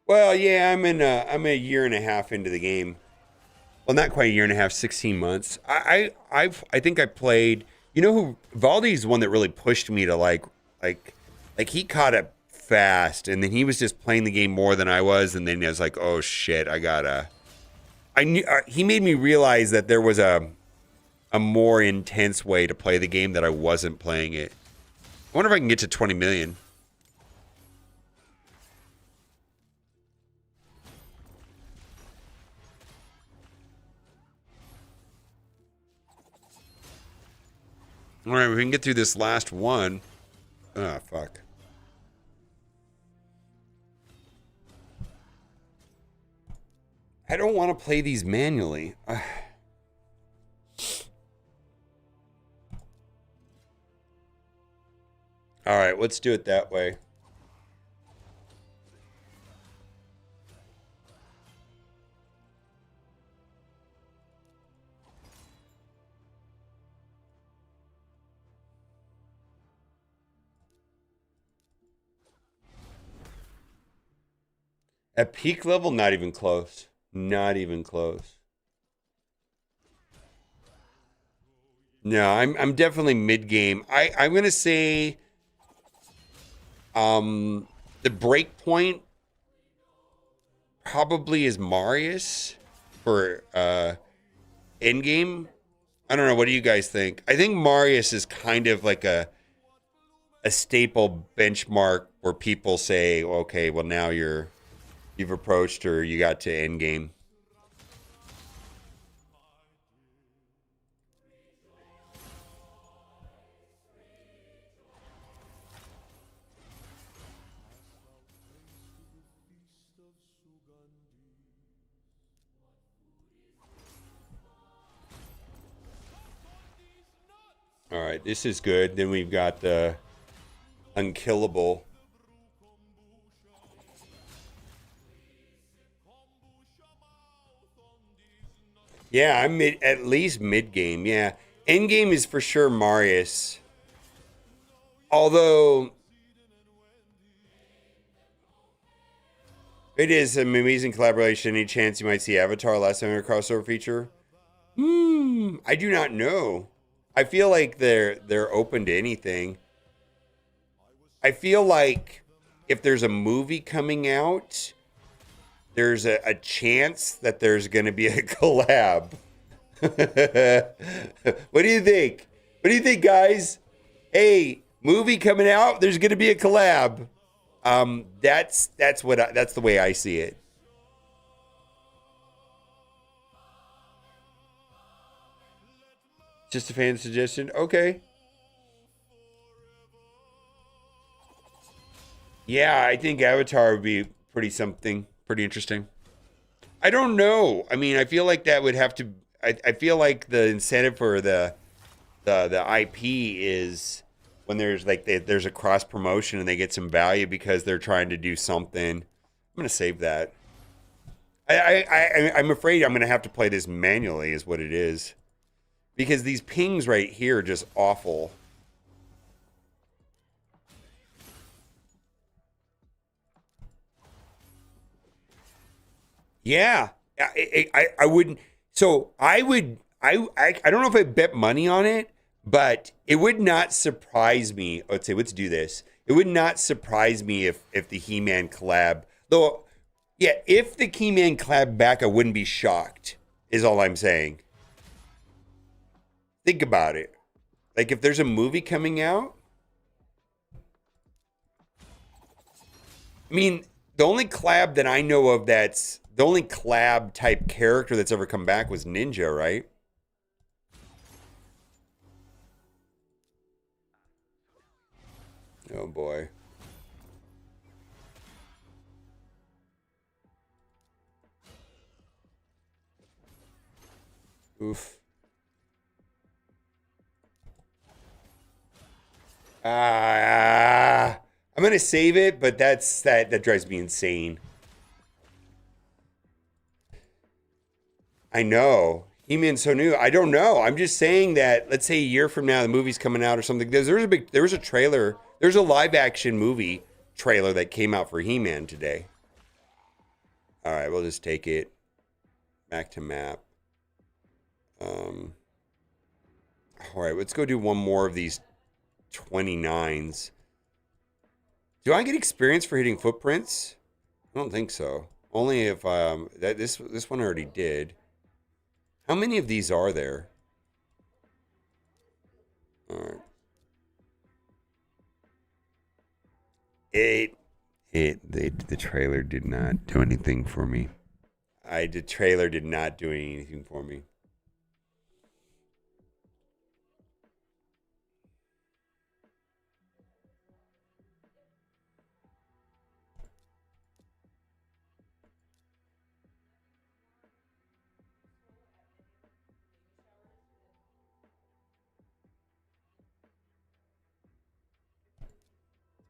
A: Well, yeah, I'm a year and a half into the game. Well, not quite a year and a half, 16 months. I think I played. You know who Valdi's one that really pushed me to like he caught up fast, and then he was just playing the game more than I was, and then I was like, oh shit, I gotta. I knew he made me realize that there was a more intense way to play the game that I wasn't playing it. I wonder if I can get to 20 million. All right, we can get through this last one. Ah, fuck. I don't want to play these manually. All right, let's do it that way. At peak level, not even close. Not even close. No, I'm definitely mid game. I'm gonna say the break point probably is Marius for end game. I don't know. What do you guys think? I think Marius is kind of like a staple benchmark where people say, okay, well now you've approached or you got to end game. All right, this is good. Then we've got the unkillable. Yeah, I'm at least mid game. Yeah, end game is for sure Marius. Although it is an amazing collaboration. Any chance you might see Avatar last time in a crossover feature? I do not know. I feel like they're open to anything. I feel like if there's a movie coming out, there's a chance that there's going to be a collab. What do you think? What do you think, guys? Hey, movie coming out, there's going to be a collab. That's the way I see it. Just a fan suggestion. Okay. Yeah, I think Avatar would be pretty interesting. I don't know. I mean, I feel like that would have to. I feel like the incentive for the IP is when there's like there's a cross promotion and they get some value because they're trying to do something. I'm gonna save that. I'm afraid I'm gonna have to play this manually, is what it is, because these pings right here are just awful. Yeah, I wouldn't. So I would. I don't know if I bet money on it, but it would not surprise me. Let's say let's do this. It would not surprise me if the He-Man collab, though. Yeah, if the He-Man collab back, I wouldn't be shocked. Is all I'm saying. Think about it. Like if there's a movie coming out, I mean, the only collab that I know of that's the only collab type character that's ever come back was Ninja, right? Oh boy. Oof. I'm gonna save it, but that drives me insane. I know. He-Man's so new. I don't know. I'm just saying that let's say a year from now the movie's coming out or something. There was a trailer. There's a live action movie trailer that came out for He-Man today. All right, we'll just take it back to map. All right, let's go do one more of these 29s. Do I get experience for hitting footprints? I don't think so. Only if this one already did. How many of these are there? All right. The trailer did not do anything for me. The trailer did not do anything for me.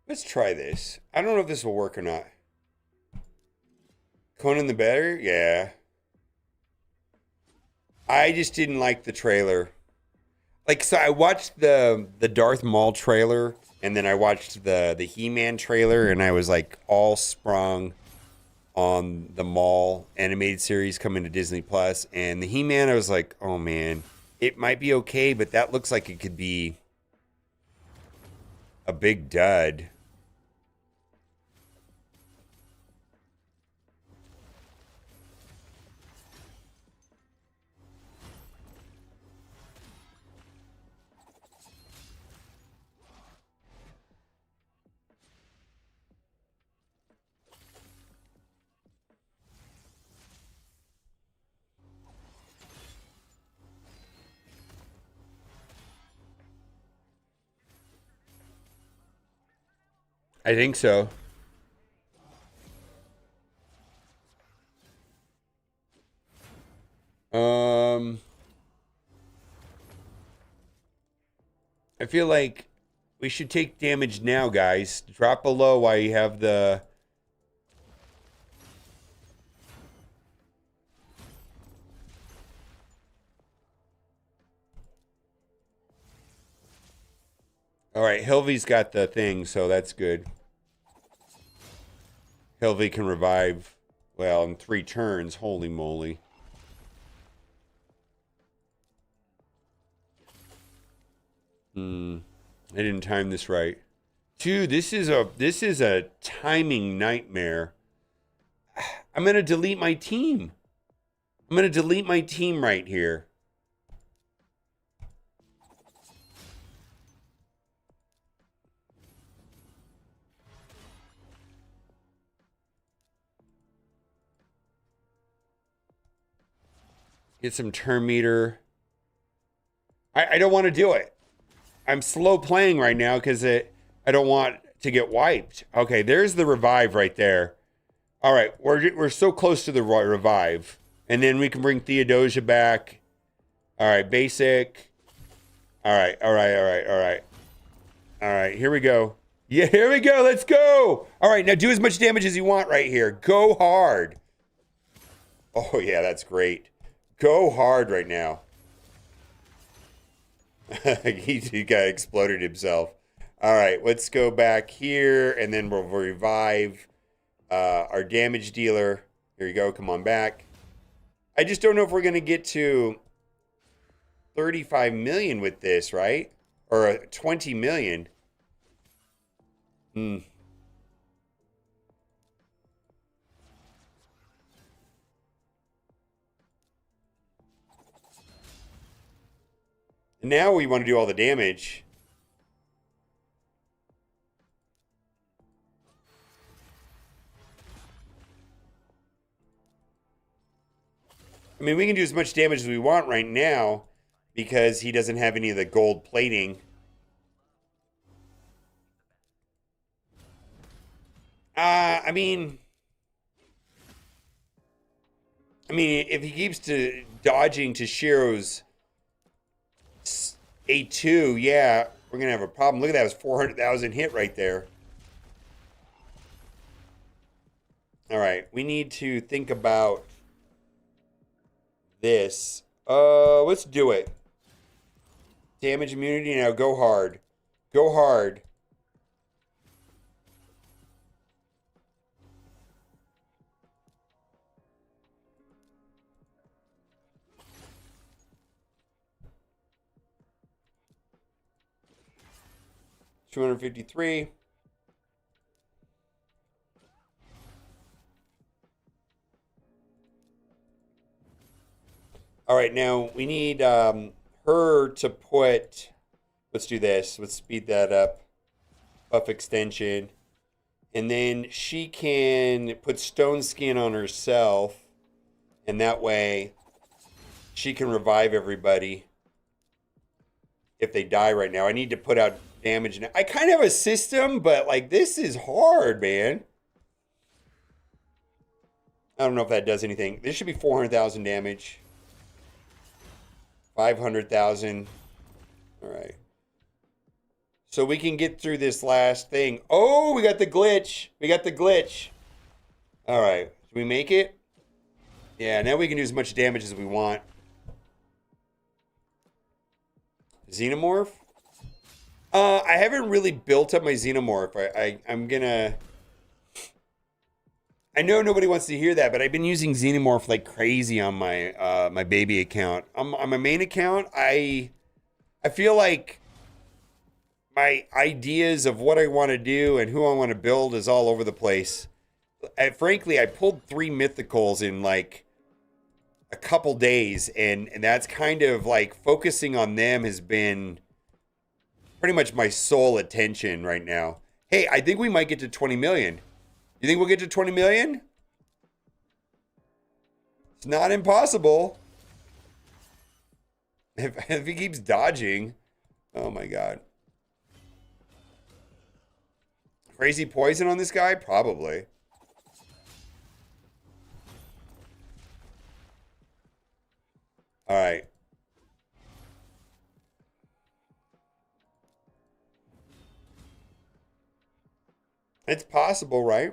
A: Let's try this. I don't know if this will work or not. Conan the Bear? Yeah. I just didn't like the trailer. Like, so I watched the Darth Maul trailer, and then I watched the He-Man trailer, and I was like all sprung on the Maul animated series coming to Disney Plus, and the He-Man, I was like, oh man, it might be okay, but that looks like it could be a big dud. I think so. Um, I feel like we should take damage now, guys. Drop below while you have the. All right, Hilvy's got the thing, so that's good. Hilvy can revive, well, in 3 turns. Holy moly. I didn't time this right. Dude, this is a timing nightmare. I'm going to delete my team. I'm going to delete my team right here. Get some turn meter. I don't want to do it. I'm slow playing right now because I don't want to get wiped. Okay, there's the revive right there. All right, we're so close to the revive. And then we can bring Theodosia back. All right, basic. All right. All right, here we go. Yeah, here we go. Let's go. All right, now do as much damage as you want right here. Go hard. Oh, yeah, that's great. Go hard right now. he got exploded himself. All right, let's go back here, and then we'll revive our damage dealer. Here you go. Come on back. I just don't know if we're going to get to 35 million with this, right? Or 20 million. Now we want to do all the damage. I mean, we can do as much damage as we want right now because he doesn't have any of the gold plating. I mean, if he keeps dodging Tashiro's A2, yeah, we're going to have a problem. Look at that. It was 400,000 hit right there. All right. We need to think about this. Let's do it. Damage immunity now. Go hard. Go hard. $253. All right, now we need her to put. Let's do this. Let's speed that up. Buff extension. And then she can put stone skin on herself. And that way she can revive everybody if they die right now. I need to put out damage now. I kind of have a system, but like this is hard, man. I don't know if that does anything. This should be 400,000 damage. 500,000. All right. So we can get through this last thing. Oh, we got the glitch. We got the glitch. All right. Did we make it? Yeah, now we can do as much damage as we want. Xenomorph? I haven't really built up my Xenomorph. I'm gonna... I know nobody wants to hear that, but I've been using Xenomorph like crazy on my my baby account. On my main account, I feel like my ideas of what I want to do and who I want to build is all over the place. Frankly, I pulled 3 mythicals in like a couple days, and that's kind of like focusing on them has been pretty much my sole attention right now. Hey, I think we might get to 20 million. You think we'll get to 20 million? It's not impossible. If he keeps dodging. Oh my God. Crazy poison on this guy? Probably. All right. It's possible, right?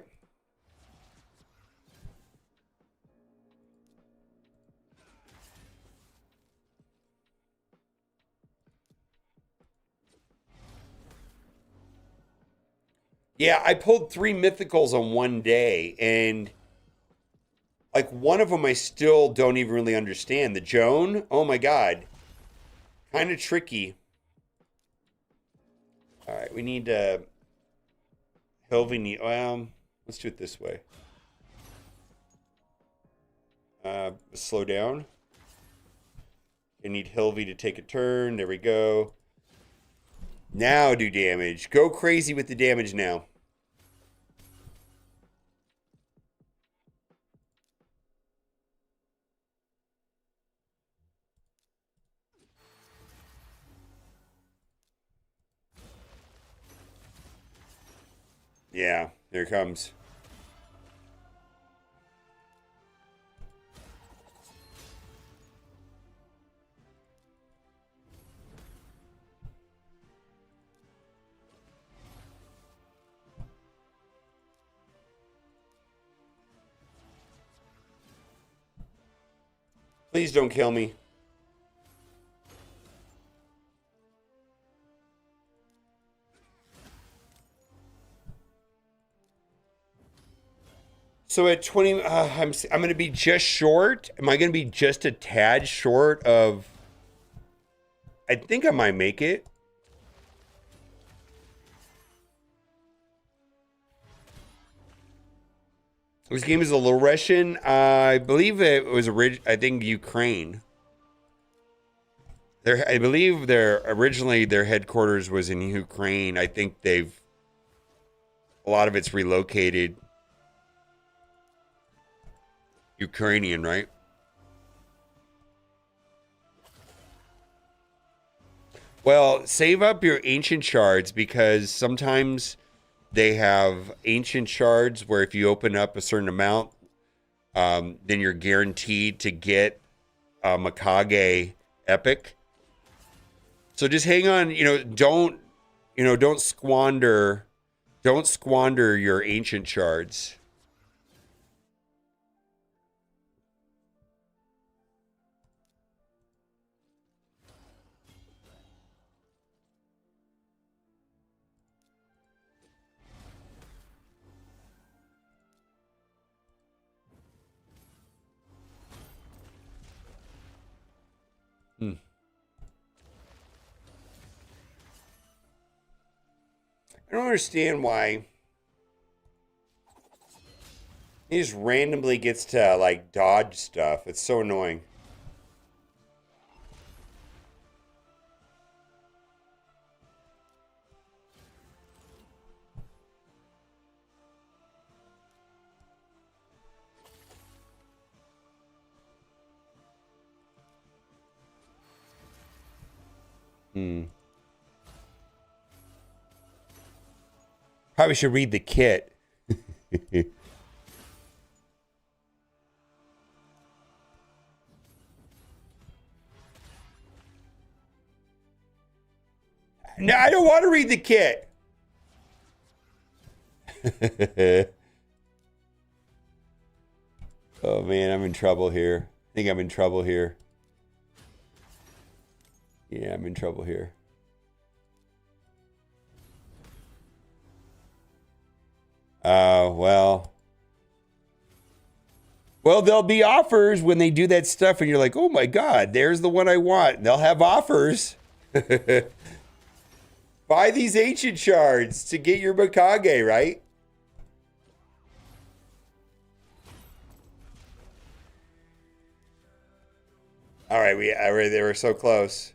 A: Yeah, I pulled 3 mythicals on one day, and like one of them I still don't even really understand. The Joan, oh my god, kind of tricky. All right, we need Hilvy. Let's do it this way. Slow down. I need Hilvy to take a turn. There we go. Now do damage. Go crazy with the damage now. Yeah, there it comes. Please don't kill me. So at 20, I'm going to be just short. Am I going to be just a tad short of? I think I might make it. This game is a little Russian. I believe it was I think Ukraine. I believe originally their headquarters was in Ukraine. I think a lot of it's relocated. Ukrainian, right? Well, save up your ancient shards because sometimes they have ancient shards where if you open up a certain amount, then you're guaranteed to get a Mikage epic. So just hang on, don't squander your ancient shards. Hmm. I don't understand why he just randomly gets to like dodge stuff. It's so annoying. Hmm. Probably should read the kit. No, I don't want to read the kit. Oh man, I'm in trouble here. I think I'm in trouble here. Yeah, I'm in trouble here. Well. Well, there'll be offers when they do that stuff, and you're like, oh my God, there's the one I want. They'll have offers. Buy these ancient shards to get your Mikage, right? All right, they were so close.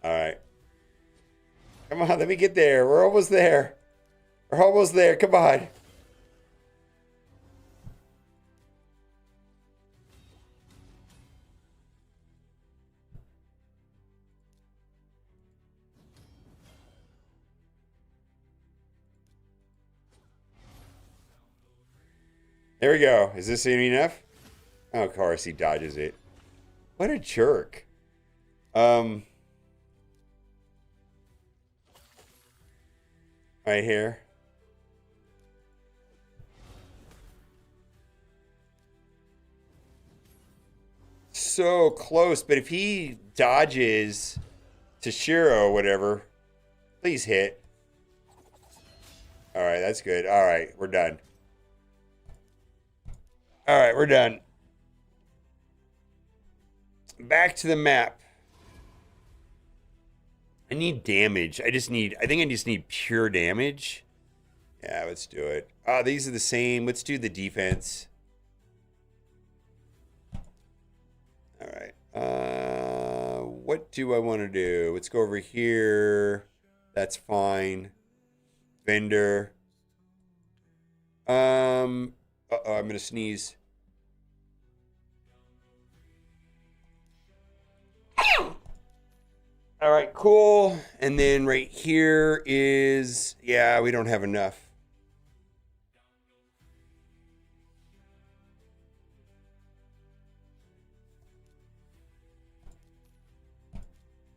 A: All right. Come on, let me get there. We're almost there. We're almost there. Come on. There we go. Is this enough? Oh, of course, he dodges it. What a jerk. Right here. So close, but if he dodges, Toshiro, whatever. Please hit. All right, that's good. All right, we're done. All right, we're done. Back to the map. I need damage. I think I just need pure damage. Yeah, let's do it. Oh, these are the same. Let's do the defense. All right. What do I want to do? Let's go over here. That's fine. Vendor. Uh-oh, I'm gonna sneeze. All right, cool. And then right here is, yeah, we don't have enough.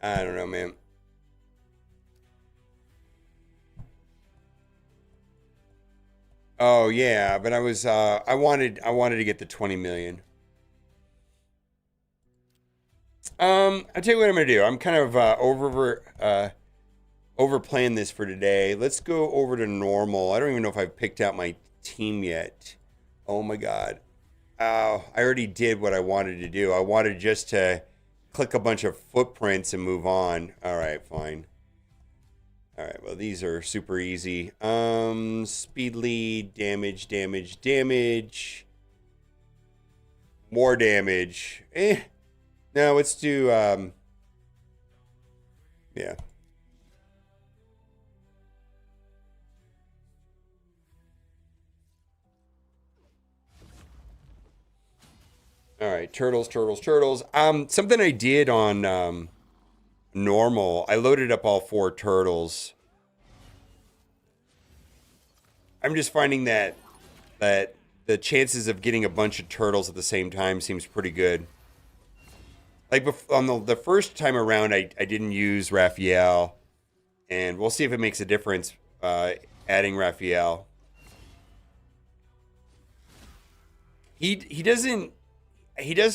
A: I don't know, man. Oh yeah, but I wanted to get the 20 million. I'll tell you what I'm gonna do. I'm kind of overplaying this for today. Let's go over to normal. I don't even know if I've picked out my team yet. Oh my god. Oh, I already did what I wanted to do. I wanted just to click a bunch of footprints and move on. All right, fine. All right, well, these are super easy. Speed lead, damage, damage, damage. More damage. No, let's do, yeah. All right, turtles, turtles, turtles. Something I did on, normal, I loaded up all 4 turtles. I'm just finding that the chances of getting a bunch of turtles at the same time seems pretty good. Like on the first time around, I didn't use Raphael, and we'll see if it makes a difference adding Raphael. He does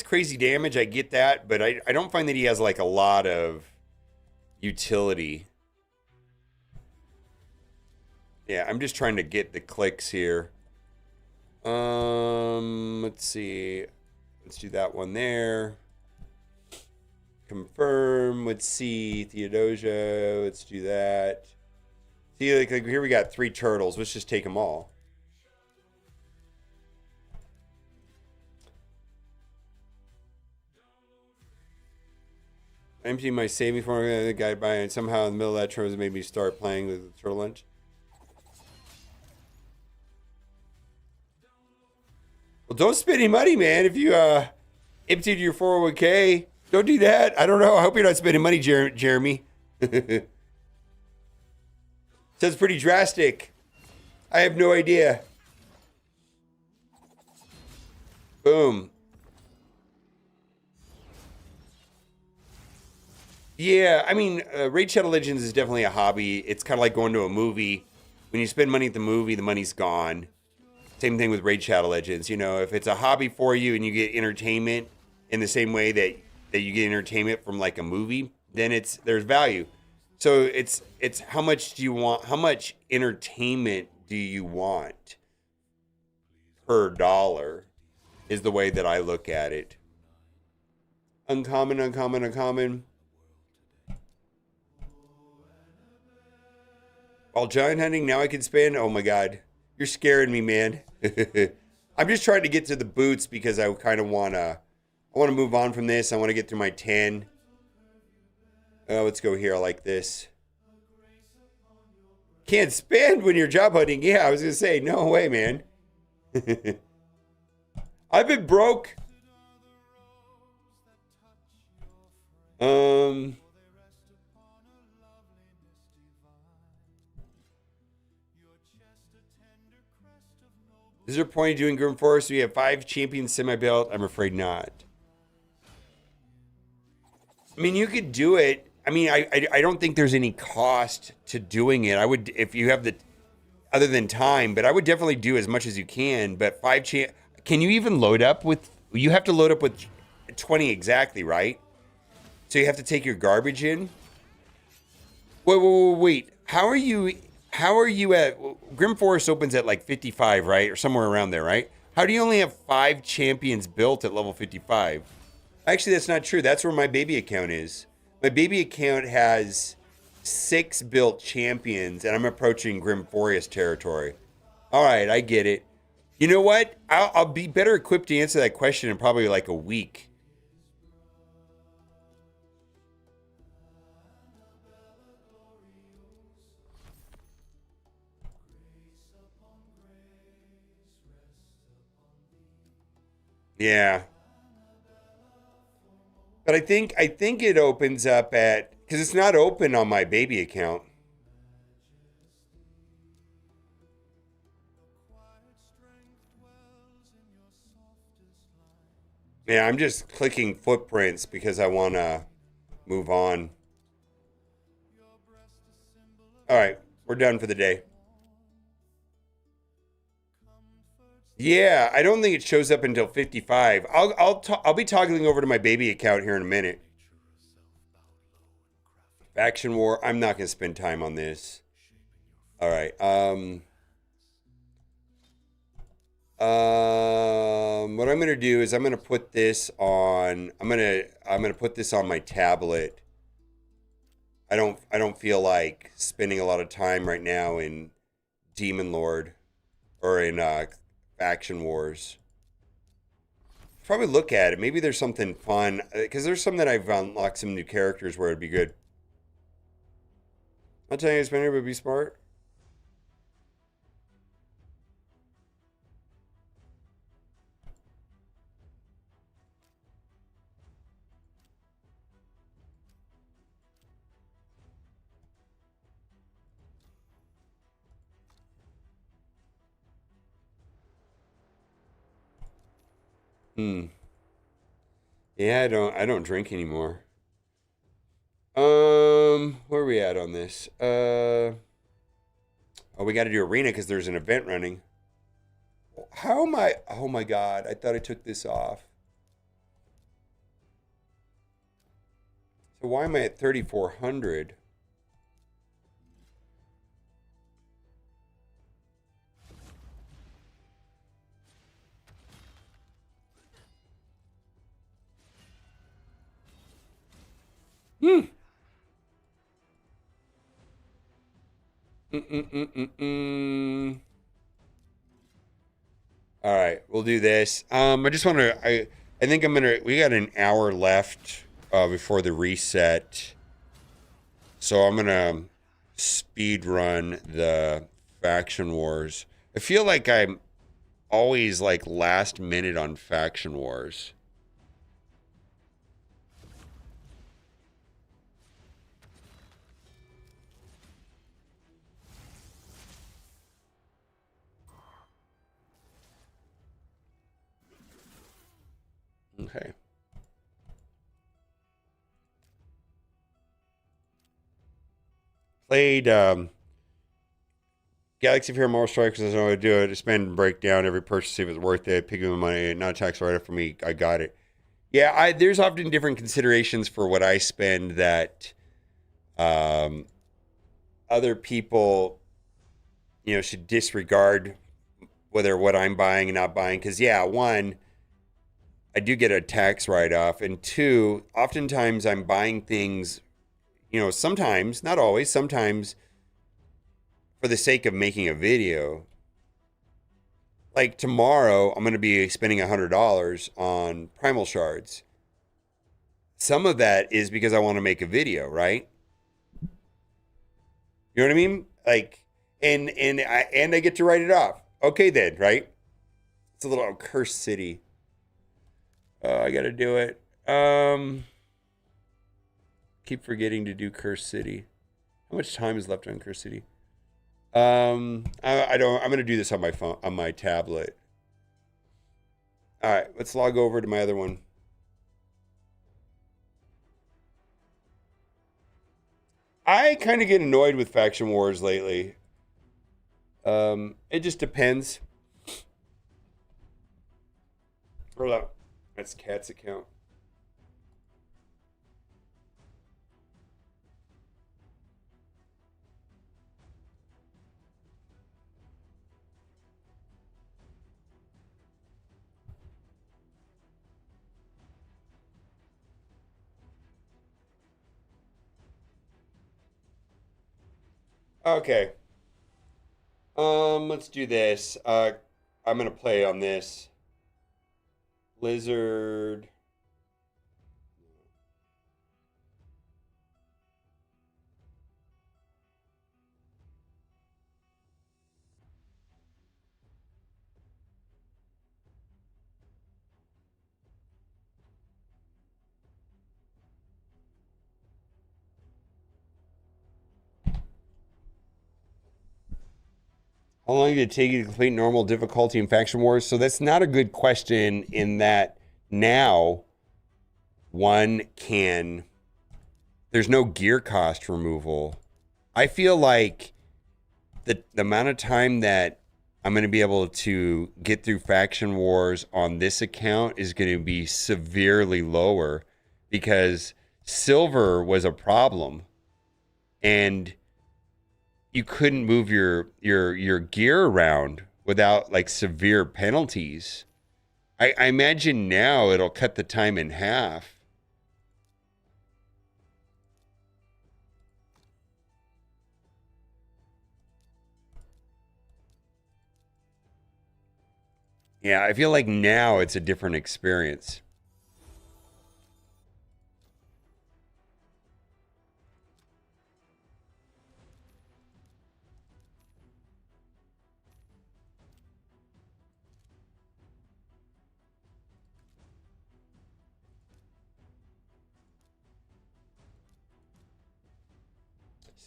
A: crazy damage, I get that, but I don't find that he has like a lot of utility. Yeah, I'm just trying to get the clicks here. Let's see. Let's do that one there. Confirm. Let's see. Theodosia. Let's do that. See, like here we got 3 turtles. Let's just take them all. Empty my savings for the guy by, and somehow in the middle of that term made me start playing with the turtle lunch. Well, don't spend any money, man. If you emptied your 401k, don't do that. I don't know. I hope you're not spending money, Jeremy. Sounds pretty drastic. I have no idea. Boom. Yeah, I mean, Raid Shadow Legends is definitely a hobby. It's kind of like going to a movie. When you spend money at the movie, the money's gone. Same thing with Raid Shadow Legends. You know, if it's a hobby for you and you get entertainment in the same way that you get entertainment from like a movie, then there's value. So it's how much do you want? How much entertainment do you want per dollar? Is the way that I look at it. Uncommon, uncommon, uncommon. While giant hunting, now I can spin. Oh my god, you're scaring me, man. I'm just trying to get to the boots because I kind of wanna move on from this. I want to get through my 10. Let's go here. I like this. Can't spend when you're job hunting. Yeah, I was gonna say no way, man. I've been broke. Is there a point of doing Grim Forest? We have 5 champions semi-built. I'm afraid not. I mean, you could do it. I mean, I don't think there's any cost to doing it. I would, if you have the, other than time, but I would definitely do as much as you can. But 5 can you even load up with, you have to load up with 20 exactly, right? So you have to take your garbage in. Wait. How are you? How are you at Grim Forest opens at like 55, right, or somewhere around there, right? How do you only have 5 champions built at level 55? Actually, that's not true. That's where my baby account is. My baby account has 6 built champions, and I'm approaching Grim Forest territory. All right, I get it. You know what? I'll be better equipped to answer that question in probably like a week. Yeah. But I think it opens up at because it's not open on my baby account. Yeah, I'm just clicking footprints because I want to move on. All right, we're done for the day. Yeah, I don't think it shows up until 55. I'll be toggling over to my baby account here in a minute. Faction War. I'm not gonna spend time on this. All right. What I'm gonna do is I'm gonna put this on. I'm gonna put this on my tablet. I don't feel like spending a lot of time right now in Demon Lord or in Faction Wars. Probably look at it. Maybe there's something fun because there's some that I've unlocked some new characters where it'd be good. I'm not telling you to spend it, but be smart. Hmm. Yeah, I don't drink anymore. Where are we at on this? Oh, we got to do arena because there's an event running. How am I? Oh my God! I thought I took this off. So why am I at 3,400? Hmm. Mm-mm-mm-mm-mm. All right, we'll do this. I just want to. I think I'm gonna. We got an hour left before the reset, so I'm gonna speed run the faction wars. I feel like I'm always like last minute on faction wars. Okay. Played Galaxy of Hero Marvel Strikers. I don't know how to do it. Spend and break down every purchase, see if it's worth it. Picking my money, not a tax write-off for me. I got it. Yeah, there's often different considerations for what I spend that um, other people, should disregard whether what I'm buying and not buying. Because yeah, one, I do get a tax write-off, and two, oftentimes I'm buying things. Sometimes, not always, sometimes for the sake of making a video. Like tomorrow, I'm going to be spending $100 on primal shards. Some of that is because I want to make a video, right? You know what I mean? Like, and I get to write it off. Okay, then, right? It's a little cursed city. I got to do it. Keep forgetting to do cursed city. How much time is left on cursed city? I don't. I'm gonna do this on my phone, on my tablet. All right, let's log over to my other one. I kind of get annoyed with faction wars lately. It just depends. Hold up, that's Cat's account. Okay. Let's do this. I'm gonna play on this lizard. How long did it take you to complete normal difficulty in Faction Wars? So that's not a good question in that now one can, there's no gear cost removal. I feel like the amount of time that I'm going to be able to get through Faction Wars on this account is going to be severely lower because silver was a problem and you couldn't move your gear around without like severe penalties. I imagine now it'll cut the time in half. Yeah, I feel like now it's a different experience.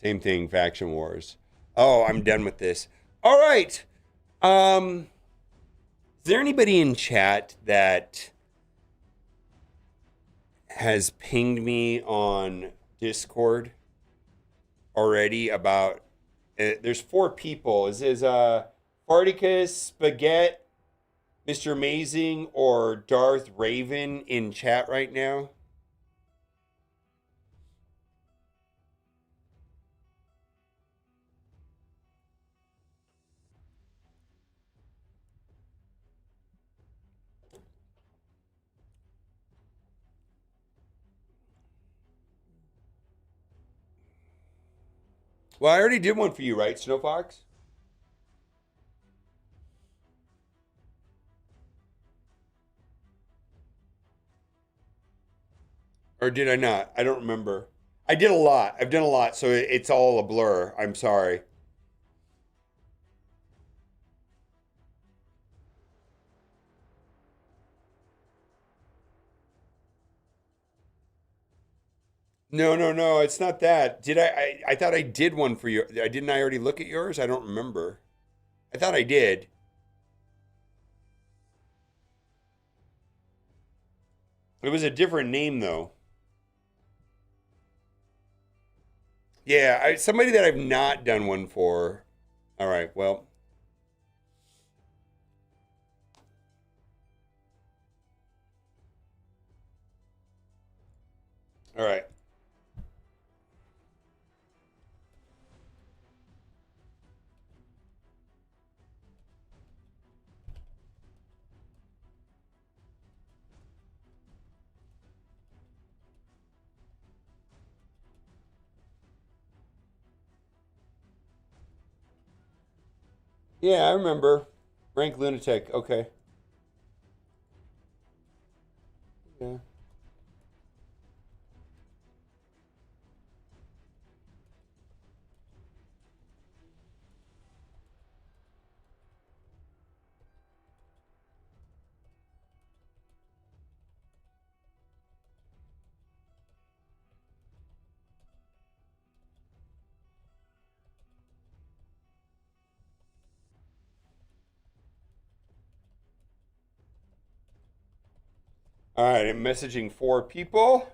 A: Same thing, Faction Wars. Oh, I'm done with this. All right. Is there anybody in chat that has pinged me on Discord already about there's four people. Is Farticus, Spaghetti, Mr. Amazing, or Darth Raven in chat right now? Well, I already did one for you, right, Snowfox? Or did I not? I don't remember. I did a lot. I've done a lot, so it's all a blur. I'm sorry. No, no, no. It's not that. Did I thought I did one for you. I didn't. I already look at yours. I don't remember. I thought I did. It was a different name though. Yeah, somebody that I've not done one for. All right. Well, all right. Yeah, I remember. Rank Lunatic. Okay. Yeah. All right. I'm messaging four people.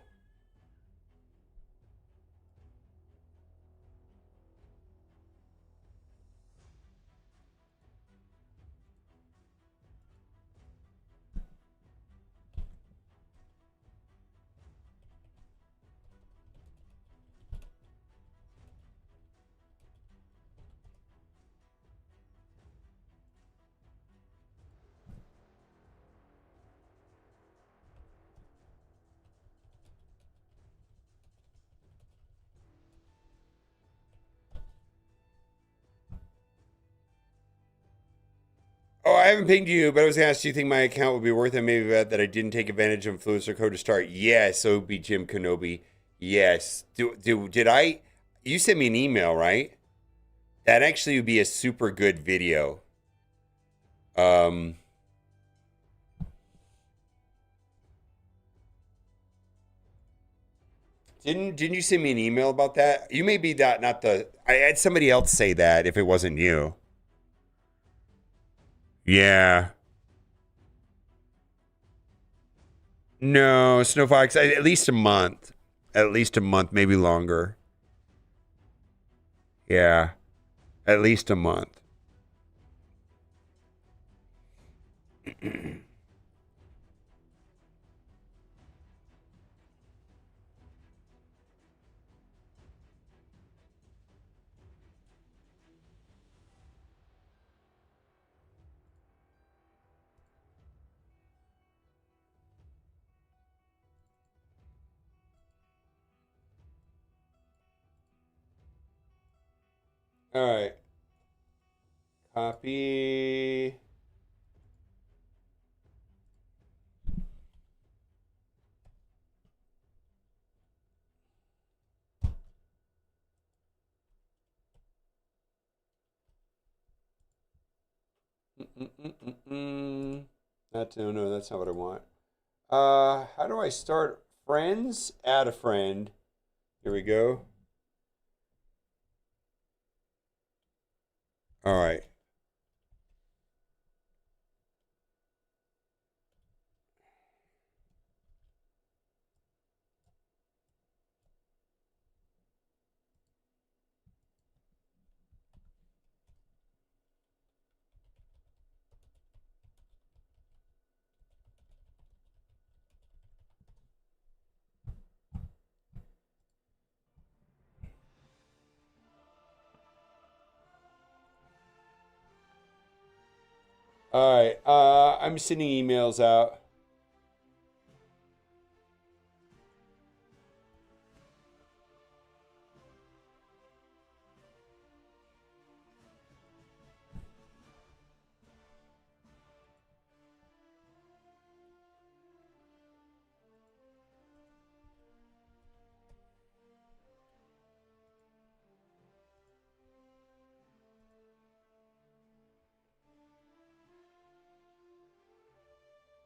A: Oh, I haven't pinged you, but I was gonna ask, do you think my account would be worth it? Maybe that I didn't take advantage of influencer code to start. Yes, OB Jim Kenobi. Yes. Did I? You sent me an email, right? That actually would be a super good video. Um, didn't you send me an email about that? You may be that not the. I had somebody else say that if it wasn't you. Yeah. No, Snow Fox. At least a month. At least a month, maybe longer. Yeah, at least a month. All right. Copy. That's no, that's not what I want. How do I start friends? Add a friend. Here we go. All right. All right. I'm sending emails out.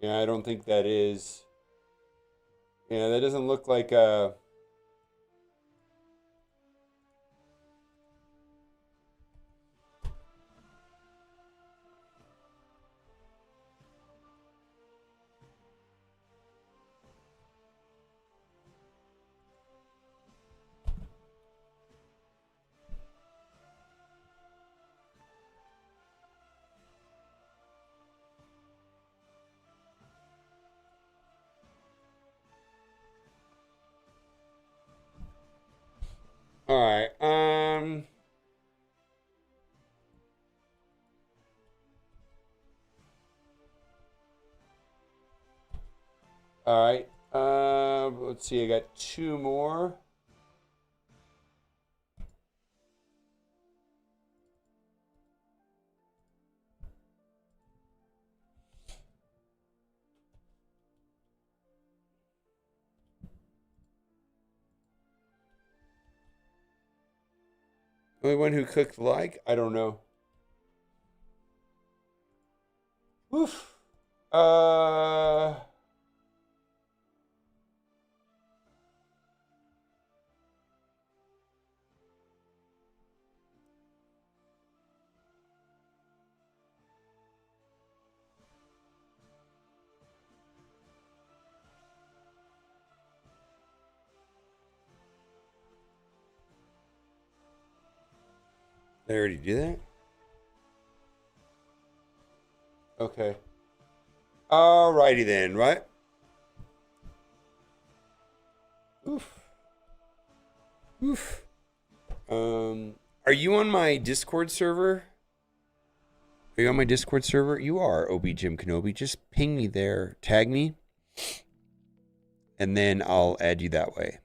A: Yeah, I don't think that is. Yeah, that doesn't look like All right. All right. Let's see. I got two more. Only one who cooked like? I don't know. Oof. Did I already do that? Okay. Alrighty then, right? Oof. Oof. Are you on my Discord server? Are you on my Discord server? You are, OB Jim Kenobi. Just ping me there, tag me, and then I'll add you that way.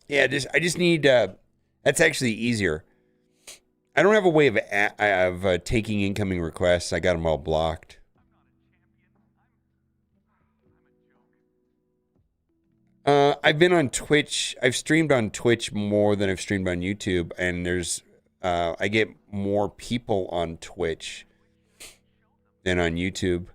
A: Yeah, I just need. That's actually easier. I don't have a way of taking incoming requests. I got them all blocked. I've been on Twitch. I've streamed on Twitch more than I've streamed on YouTube, and I get more people on Twitch than on YouTube.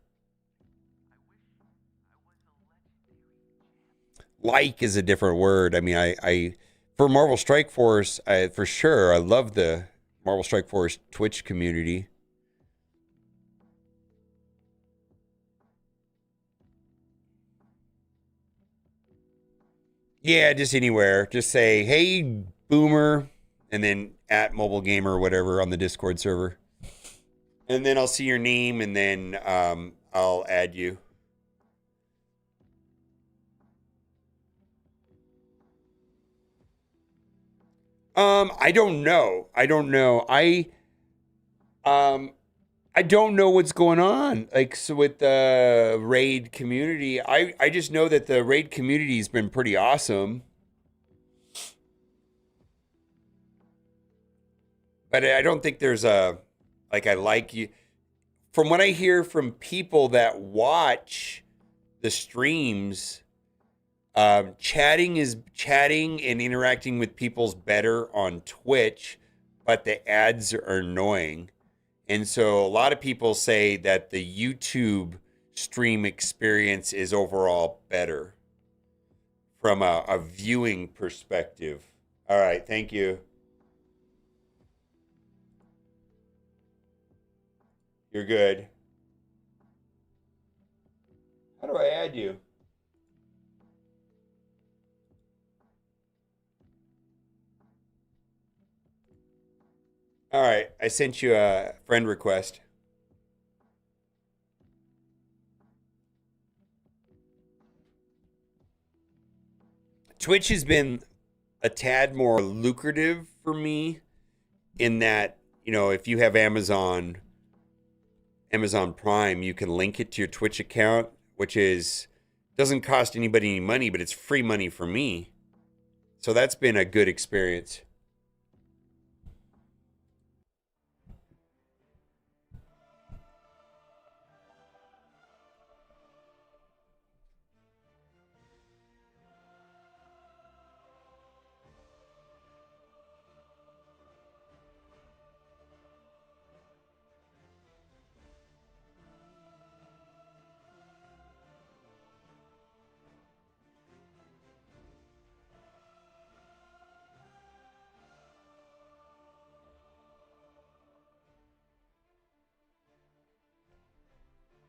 A: Like is a different word. I mean, I for Marvel Strike Force, for sure, I love the Marvel Strike Force Twitch community. Yeah, just anywhere. Just say, "Hey, Boomer," and then at Mobile Gamer or whatever on the Discord server, and then I'll see your name, and then I'll add you. I don't know. I don't know. Um I don't know what's going on. Like so with the raid community. I just know that the raid community's been pretty awesome. But I don't think there's a like I like you. From what I hear from people that watch the streams, chatting and interacting with people's better on Twitch, but the ads are annoying. And so a lot of people say that the YouTube stream experience is overall better from a viewing perspective. All right, thank you. You're good. How do I add you? All right, I sent you a friend request. Twitch has been a tad more lucrative for me in that, if you have Amazon Prime, you can link it to your Twitch account, which is doesn't cost anybody any money, but it's free money for me. So that's been a good experience.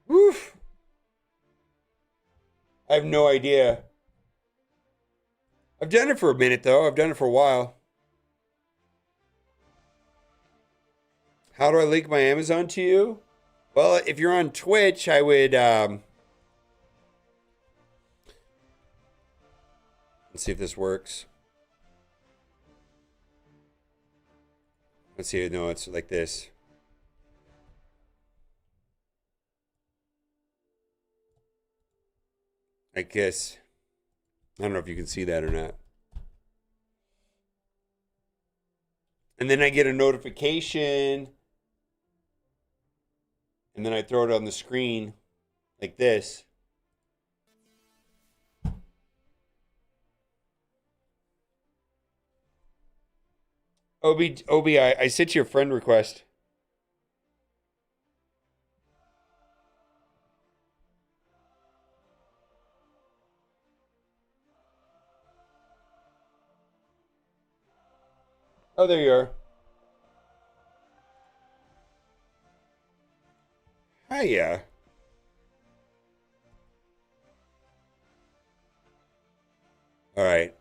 A: Woof. I have no idea. I've done it for a minute though. I've done it for a while. How do I link my Amazon to you? Well, if you're on Twitch, I would let's see if this works. Let's see. No, it's like this. I guess. I don't know if you can see that or not. And then I get a notification. And then I throw it on the screen like this. Obi, I sent you a friend request. Oh, there you are. Hiya. All right.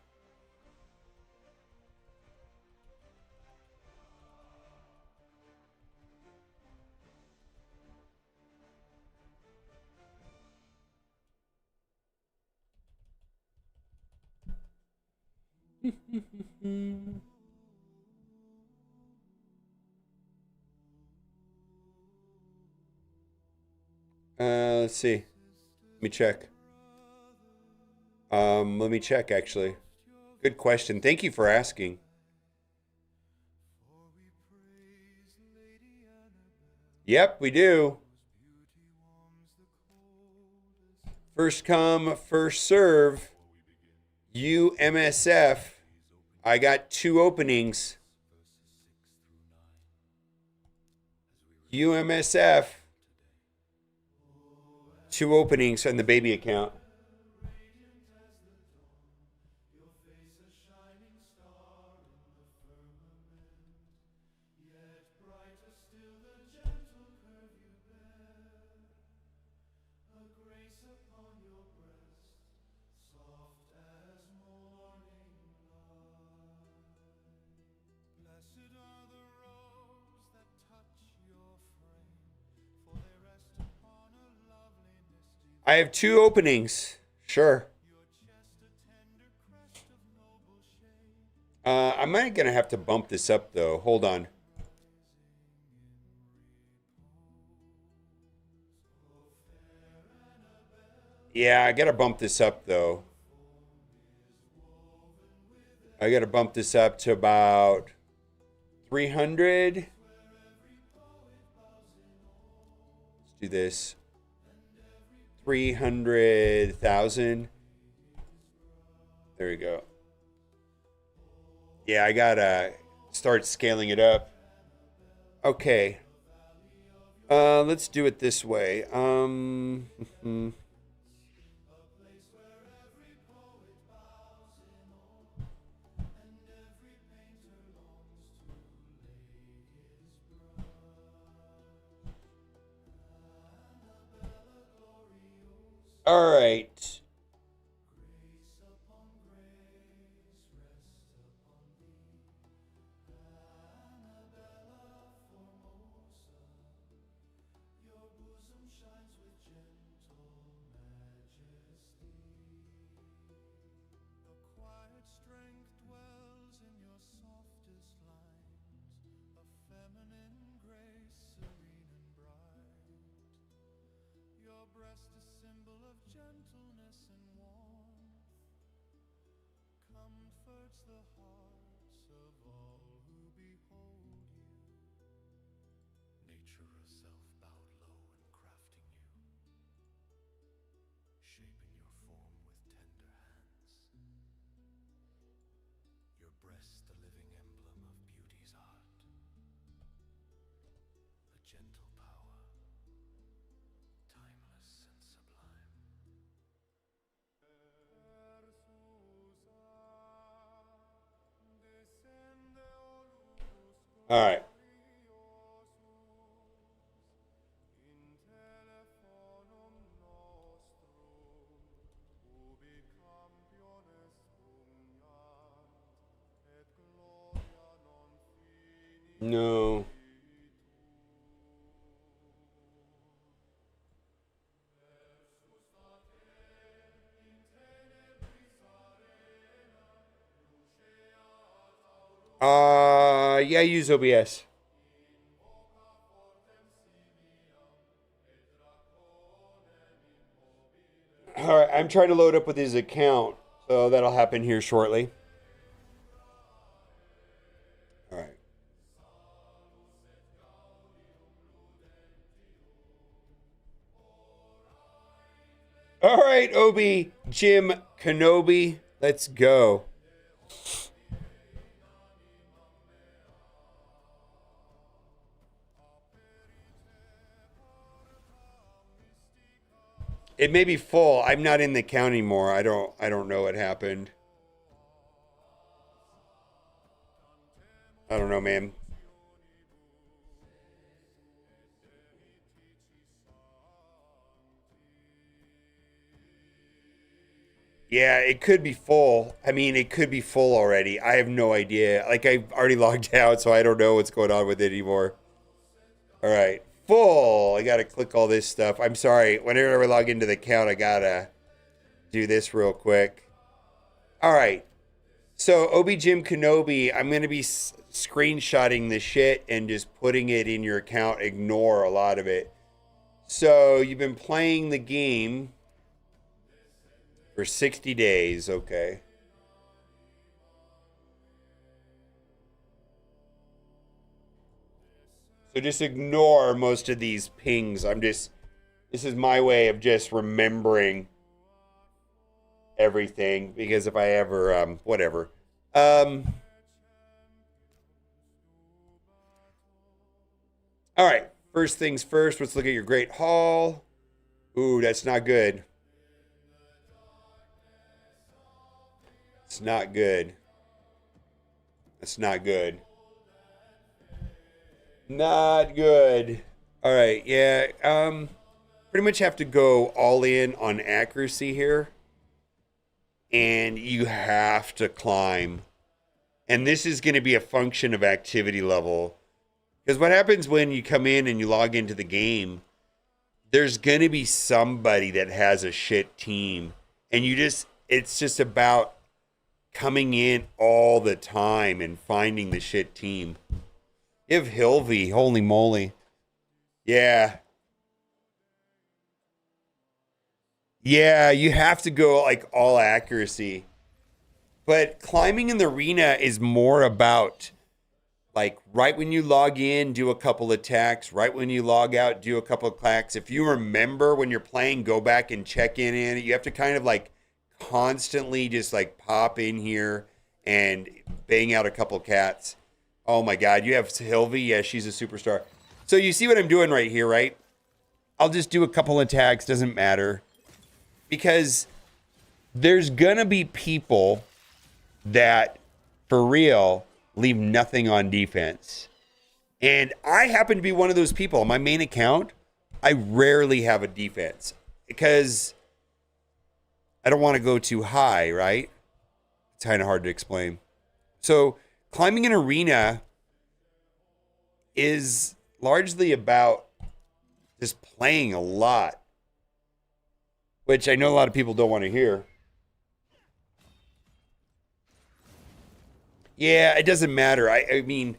A: Let's see. Let me check. Let me check actually, Good question. Thank you for asking. Yep, we do. First come, first serve. UMSF. I got 2 openings. UMSF. 2 openings on the baby account. I have 2 openings. Sure. I might gonna have to bump this up though. Hold on. Yeah, I gotta bump this up though. I gotta bump this up to about 300. Let's do this. 300,000. There we go. Yeah, I gotta start scaling it up. Okay. Let's do it this way. All right. All right. No. Yeah, I use OBS. All right, I'm trying to load up with his account, so that'll happen here shortly. All right. All right, Obi, Jim Kenobi, let's go. It may be full. I'm not in the account anymore. I don't know what happened. I don't know, man. Yeah, it could be full. I mean, it could be full already. I have no idea. Like, I've already logged out, so I don't know what's going on with it anymore. All right, full. I gotta click all this stuff. I'm sorry. Whenever I log into the account, I gotta do this real quick. All right. So, Obi Jim Kenobi, I'm gonna be screenshotting the shit and just putting it in your account. Ignore a lot of it. So, you've been playing the game for 60 days. Okay. So just ignore most of these pings. This is my way of just remembering everything, because if I ever, whatever. All right, first things first, let's look at your Great Hall. Ooh, that's not good. It's not good. That's not good. Not good. All right, yeah. Pretty much have to go all in on accuracy here. And you have to climb. And this is going to be a function of activity level. Because what happens when you come in and you log into the game, there's going to be somebody that has a shit team. And it's just about coming in all the time and finding the shit team. You have Hilvy, holy moly. Yeah. Yeah, you have to go like all accuracy. But climbing in the arena is more about like right when you log in, do a couple attacks. Right when you log out, do a couple of clacks. If you remember when you're playing, go back and check in it. You have to kind of like constantly just like pop in here and bang out a couple cats. Oh my God, you have Hilvy. Yeah, she's a superstar. So you see what I'm doing right here, right? I'll just do a couple attacks, doesn't matter. Because there's gonna be people that, for real, leave nothing on defense. And I happen to be one of those people. On my main account, I rarely have a defense. Because I don't want to go too high, right? It's kind of hard to explain. So climbing an arena is largely about just playing a lot, which I know a lot of people don't want to hear. Yeah, it doesn't matter. I mean,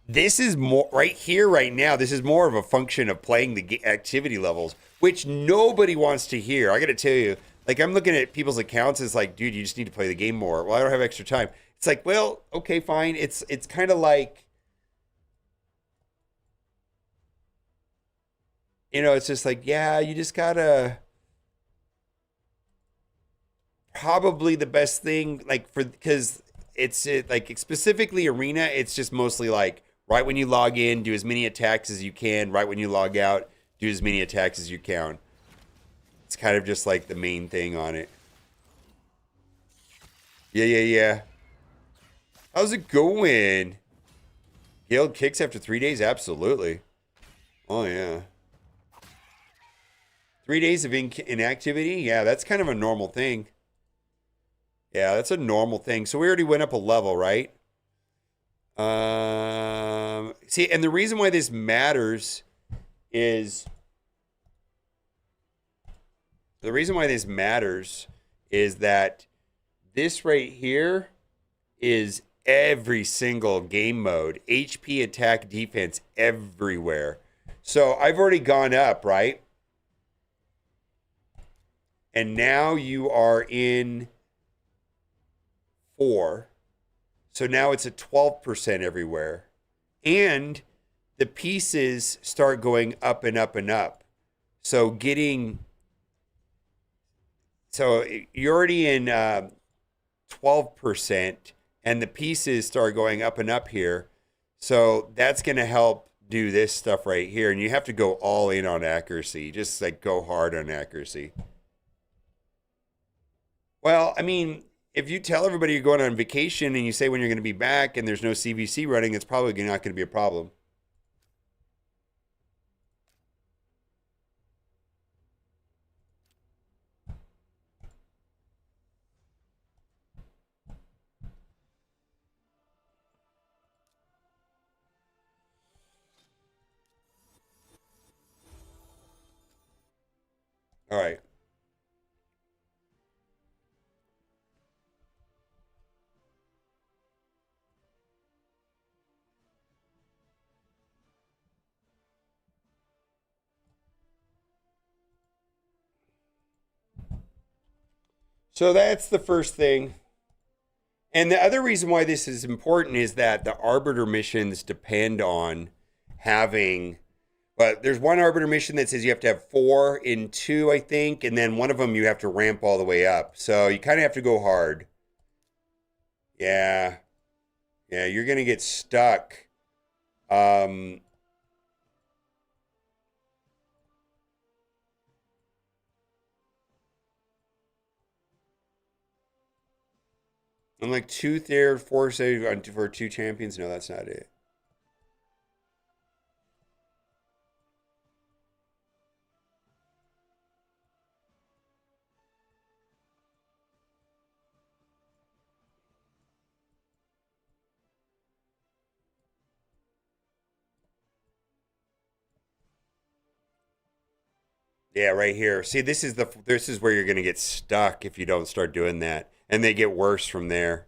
A: this is more right here, right now. This is more of a function of playing the activity levels, which nobody wants to hear. I got to tell you, like, I'm looking at people's accounts. It's like, dude, you just need to play the game more. Well, I don't have extra time. It's like, well, okay, fine. It's kind of like, it's just like, yeah, you just gotta. Probably the best thing, like, because like specifically arena, it's just mostly like right when you log in, do as many attacks as you can. Right when you log out, do as many attacks as you can. It's kind of just like the main thing on it. Yeah. How's it going? Guild kicks after 3 days? Absolutely. Oh, yeah. 3 days of inactivity? Yeah, that's kind of a normal thing. Yeah, that's a normal thing. So we already went up a level, right? See, and the reason why this matters is that this right here is every single game mode. HP, attack, defense, everywhere. So I've already gone up, right? And now you are in 4. So now it's at 12% everywhere. And the pieces start going up and up and up. So you're already in 12%, and the pieces start going up and up here. So that's going to help do this stuff right here. And you have to go all in on accuracy. Just like go hard on accuracy. Well, I mean, if you tell everybody you're going on vacation and you say when you're going to be back and there's no CVC running, it's probably not going to be a problem. All right. So that's the first thing. And the other reason why this is important is that the Arbiter missions depend on having. But there's one Arbiter mission that says you have to have 4 in 2, I think, and then one of them you have to ramp all the way up. So you kind of have to go hard. Yeah. Yeah, you're going to get stuck. Um, I'm like 2 there, 4 save for 2 champions. No, that's not it. Yeah, right here. See, this is where you're going to get stuck if you don't start doing that, and they get worse from there.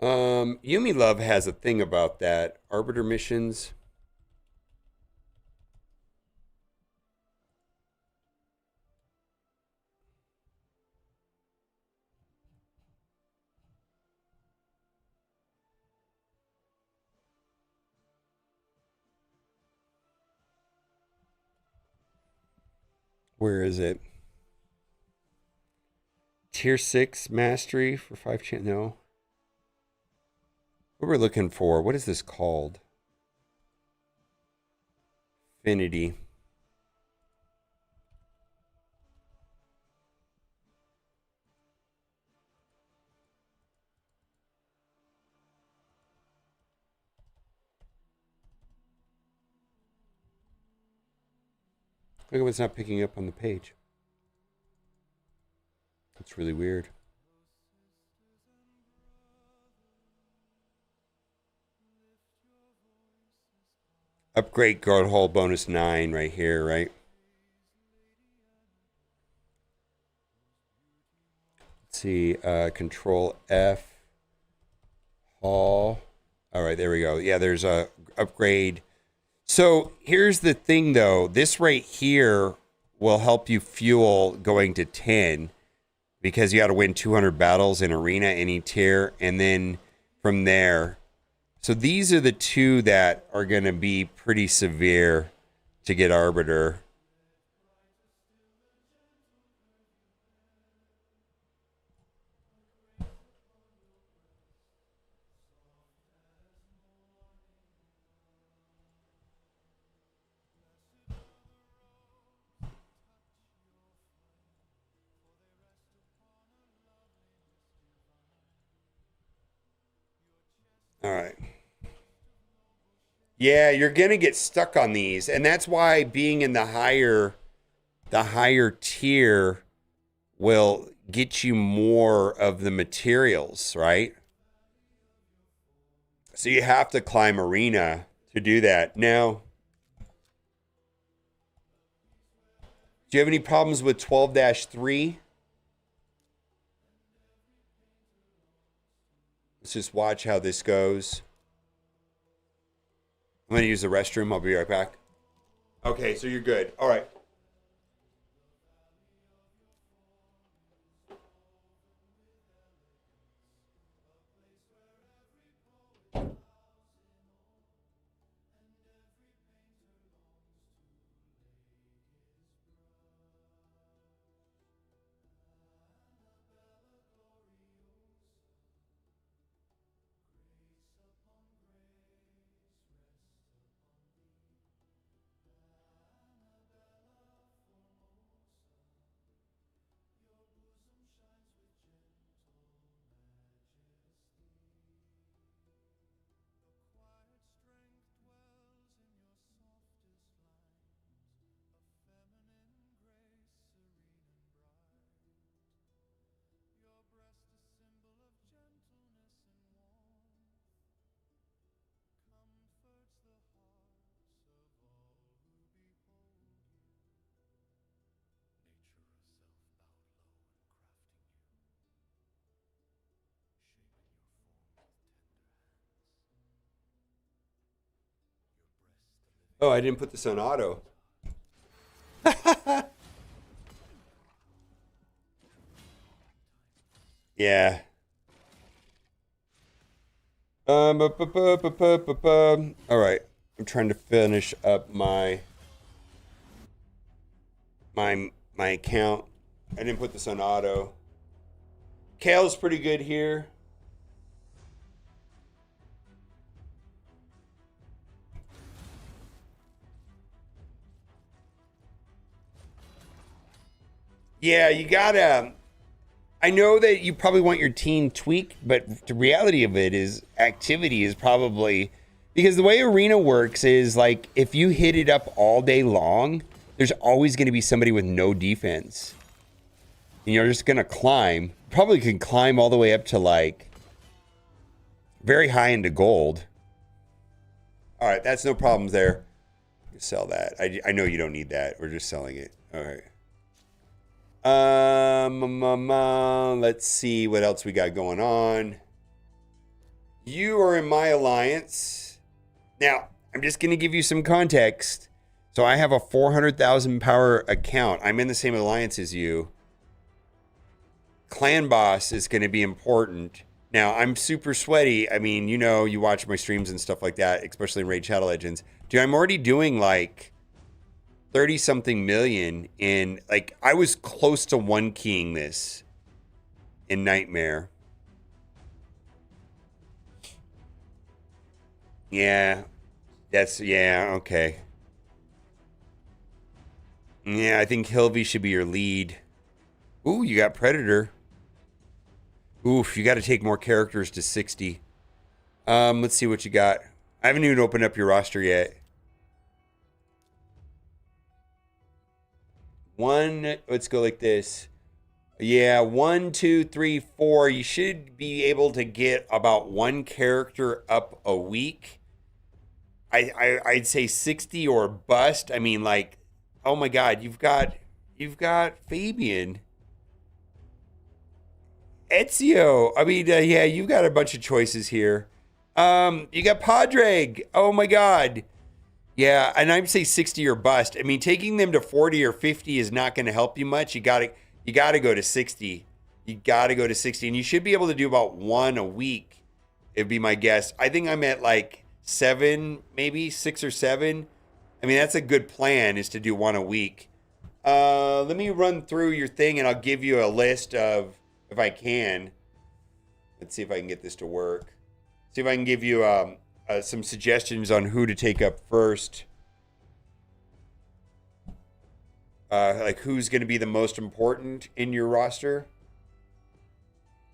A: Yumi Love has a thing about that. Arbiter missions. Where is it? Tier 6 mastery for 5 chance. No. What we're looking for. What is this called? Affinity. Look at what's not picking up on the page. That's really weird. Upgrade guard hole bonus 9 right here, right? Let's see. Control F. Hall. All right, there we go. Yeah, there's a upgrade. So here's the thing, though. This right here will help you fuel going to 10 because you got to win 200 battles in arena, any tier, and then from there. So these are the 2 that are going to be pretty severe to get Arbiter. All right. Yeah, you're gonna get stuck on these, and that's why being in the higher tier will get you more of the materials, right? So you have to climb arena to do that. Now, do you have any problems with 12-3? Let's just watch how this goes. I'm going to use the restroom. I'll be right back. Okay, so you're good. All right. Oh, I didn't put this on auto. Yeah. All right. I'm trying to finish up my account. I didn't put this on auto. Kale's pretty good here. Yeah, you gotta. I know that you probably want your team tweaked, but the reality of it is activity is probably because the way arena works is like if you hit it up all day long, there's always going to be somebody with no defense. And you're just going to climb. Probably can climb all the way up to like very high into gold. All right, that's no problems there. Sell that. I know you don't need that. We're just selling it. All right. Let's see what else we got going on. You are in my alliance. Now, I'm just going to give you some context. So I have a 400,000 power account. I'm in the same alliance as you. Clan boss is going to be important. Now, I'm super sweaty. I mean, you know, you watch my streams and stuff like that, especially in Raid Shadow Legends. Dude, I'm already doing like 30 something million in, like, I was close to one keying this in Nightmare. Yeah, yeah, okay. Yeah, I think Hilvy should be your lead. Ooh, you got Predator. Oof, you got to take more characters to 60. Let's see what you got. I haven't even opened up your roster yet. Let's go like this. Yeah, 1, 2, 3, 4. You should be able to get about one character up a week. I'd say 60 or bust. I mean, like, oh my God, you've got Fabian. Ezio. I mean, yeah, you've got a bunch of choices here. You got Padraig. Oh my God. Yeah, and I'd say 60 or bust. I mean, taking them to 40 or 50 is not going to help you much. You gotta go to 60. You gotta go to 60, and you should be able to do about one a week. It'd be my guess. I think I'm at like 7, maybe 6 or 7. I mean, that's a good plan, is to do one a week. Let me run through your thing, and I'll give you a list of, if I can. Let's see if I can get this to work. See if I can give you some suggestions on who to take up first. Like who's going to be the most important in your roster,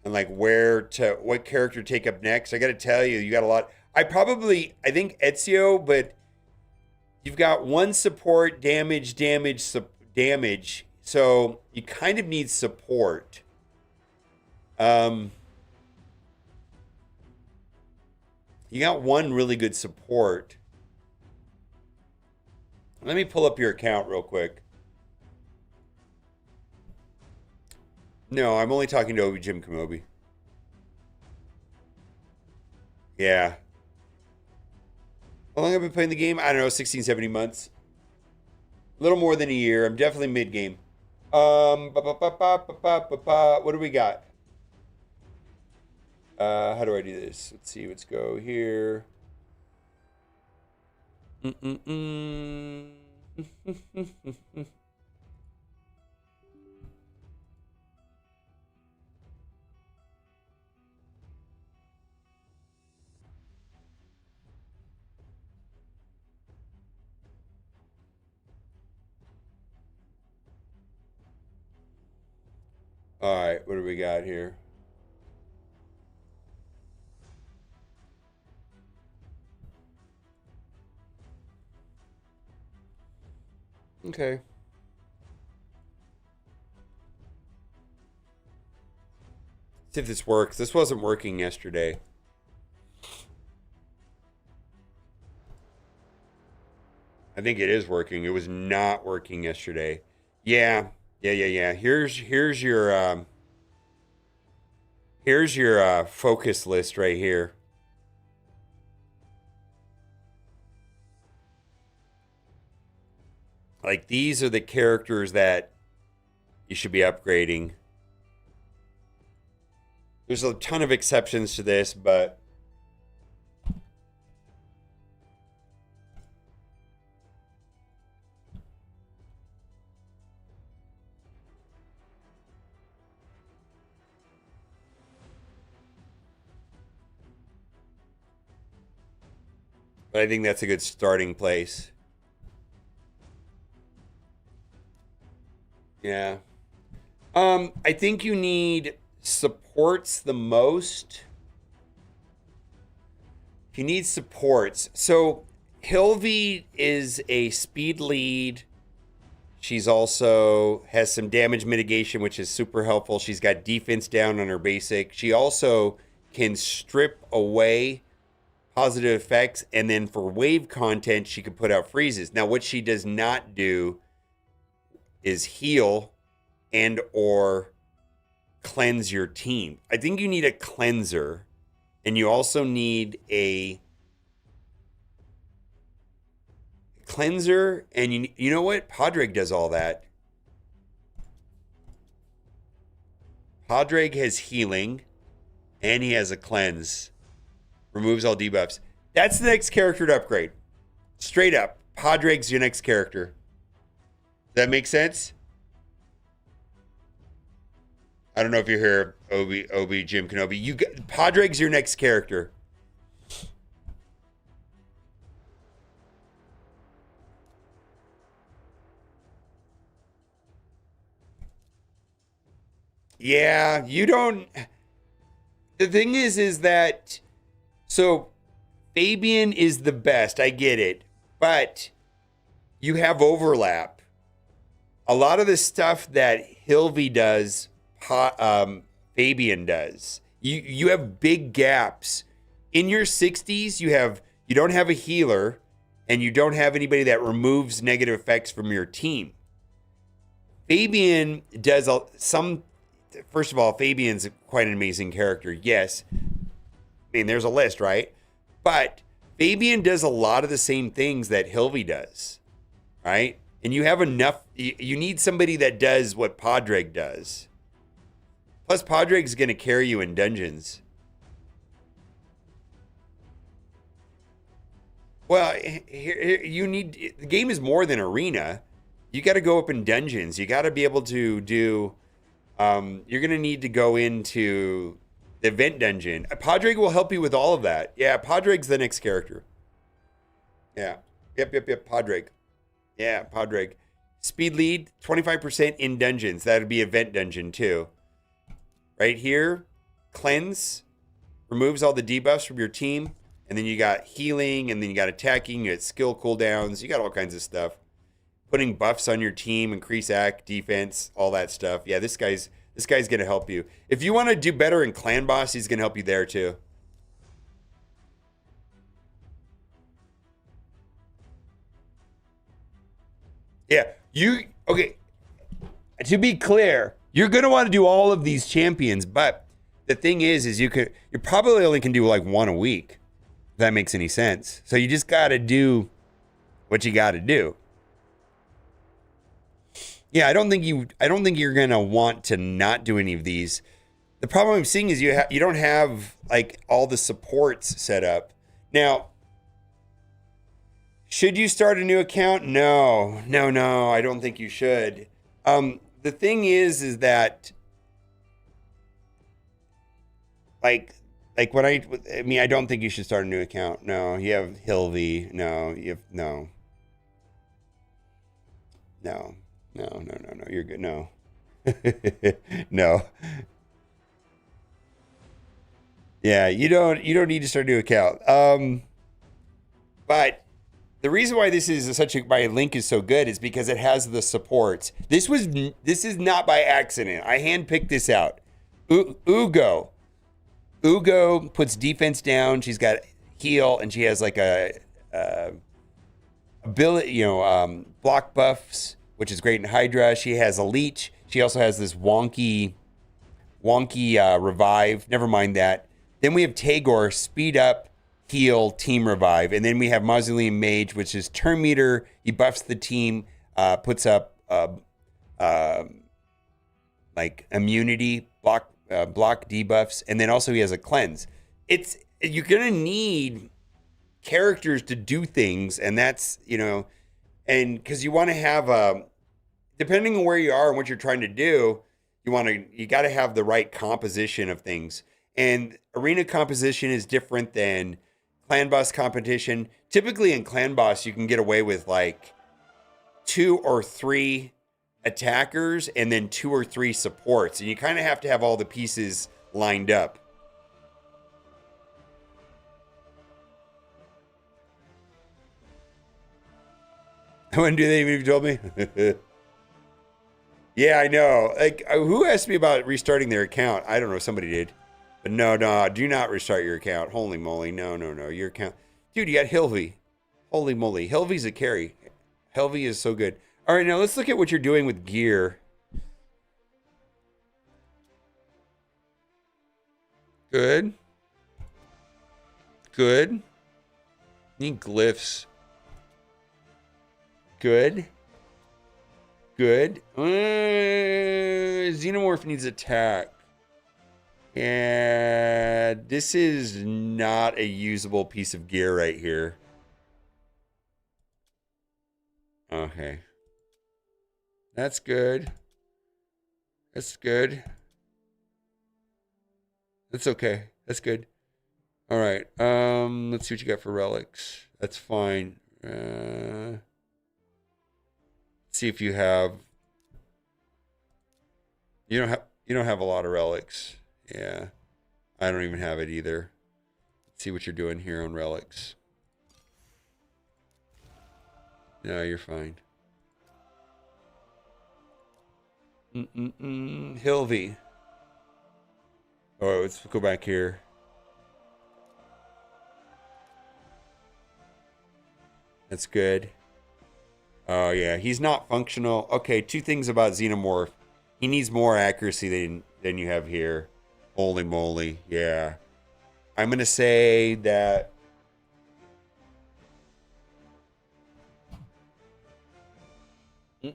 A: and like what character take up next. I got to tell you, you got a lot. I think Ezio, but you've got one support, damage. So you kind of need support. You got one really good support. Let me pull up your account real quick. No, I'm only talking to Obi Jim Kenobi. Yeah. How long have I been playing the game? I don't know, 16, 17 months. A little more than a year. I'm definitely mid-game. What do we got? How do I do this? Let's see. Let's go here. All right, what do we got here? Okay. See if this works. This wasn't working yesterday. I think it is working. It was not working yesterday. Yeah. Here's your focus list right here. Like, these are the characters that you should be upgrading. There's a ton of exceptions to this, but I think that's a good starting place. Yeah. I think you need supports the most. You need supports. So Hilvi is a speed lead. She's also has some damage mitigation, which is super helpful. She's got defense down on her basic. She also can strip away positive effects, and then for wave content, she can put out freezes. Now, what she does not do is heal and or cleanse your team. I think you need a cleanser, and you also need a cleanser, and you know what? Padraig does all that. Padraig has healing, and he has a cleanse. Removes all debuffs. That's the next character to upgrade. Straight up. Padraig's your next character. Does that make sense? I don't know if you're here, Obi, Jim Kenobi. Padraig's your next character. Yeah, you don't. The thing is that, so Fabian is the best. I get it, but you have overlap. A lot of the stuff that Hilvi does, Fabian does. You have big gaps in your 60s. You don't have a healer, and you don't have anybody that removes negative effects from your team. Fabian does some. First of all, Fabian's quite an amazing character. Yes. I mean, there's a list, right? But Fabian does a lot of the same things that Hilvi does, right? And you have enough. You need somebody that does what Padraig does. Plus, Padraig's going to carry you in dungeons. Well, you need. The game is more than arena. You got to go up in dungeons. You got to be able to do. You're going to need to go into the event dungeon. Padraig will help you with all of that. Yeah, Padraig's the next character. Yeah. Yep. Padraig. Yeah, Padraig. Speed lead, 25% in dungeons. That would be event dungeon too. Right here, cleanse, removes all the debuffs from your team. And then you got healing, and then you got attacking, you got skill cooldowns, you got all kinds of stuff. Putting buffs on your team, increase act, defense, all that stuff. Yeah, this guy's gonna help you. If you want to do better in Clan Boss, he's gonna help you there too. Yeah, okay. To be clear, you're gonna want to do all of these champions, but the thing is you probably only can do like one a week. If that makes any sense. So you just gotta do what you gotta do. Yeah, I don't think you're gonna want to not do any of these. The problem I'm seeing is you don't have like all the supports set up. Now, should you start a new account? No, I don't think you should. The thing is that like when I don't think you should start a new account. No, you have Hilvi. No, No. You're good. No. No. Yeah, you don't need to start a new account. But the reason why this is my link is so good is because it has the supports. This is not by accident. I handpicked this out. Ugo puts defense down. She's got heal, and she has like a ability, block buffs, which is great in Hydra. She has a leech. She also has this wonky revive. Never mind that. Then we have Tagore, speed up, heal, team revive. And then we have Mausoleum Mage, which is turn meter. He buffs the team. puts up like immunity, block debuffs, and then also he has a cleanse. You're gonna need characters to do things, and that's and because you want to have depending on where you are and what you're trying to do, you got to have the right composition of things. And arena composition is different than clan boss competition. Typically in clan boss, you can get away with like 2 or 3 attackers and then 2 or 3 supports. And you kind of have to have all the pieces lined up. I wouldn't do that even if you told me. Yeah, I know. Like, who asked me about restarting their account? I don't know. Somebody did. But no, do not restart your account. Holy moly. No. Your account. Dude, you got Hilvy. Holy moly. Hilvy's a carry. Hilvy is so good. All right, now let's look at what you're doing with gear. Good. Need glyphs. Good. Xenomorph needs attack. Yeah, this is not a usable piece of gear right here. Okay. That's good. That's okay. That's good. All right. Let's see what you got for relics. That's fine. See if you have. You don't have a lot of relics. Yeah. I don't even have it either. Let's see what you're doing here on relics. No, you're fine. Hilvy. Oh, let's go back here. That's good. Oh, yeah. He's not functional. Okay, 2 things about Xenomorph. He needs more accuracy than you have here. Holy moly. Yeah. I'm going to say that... You're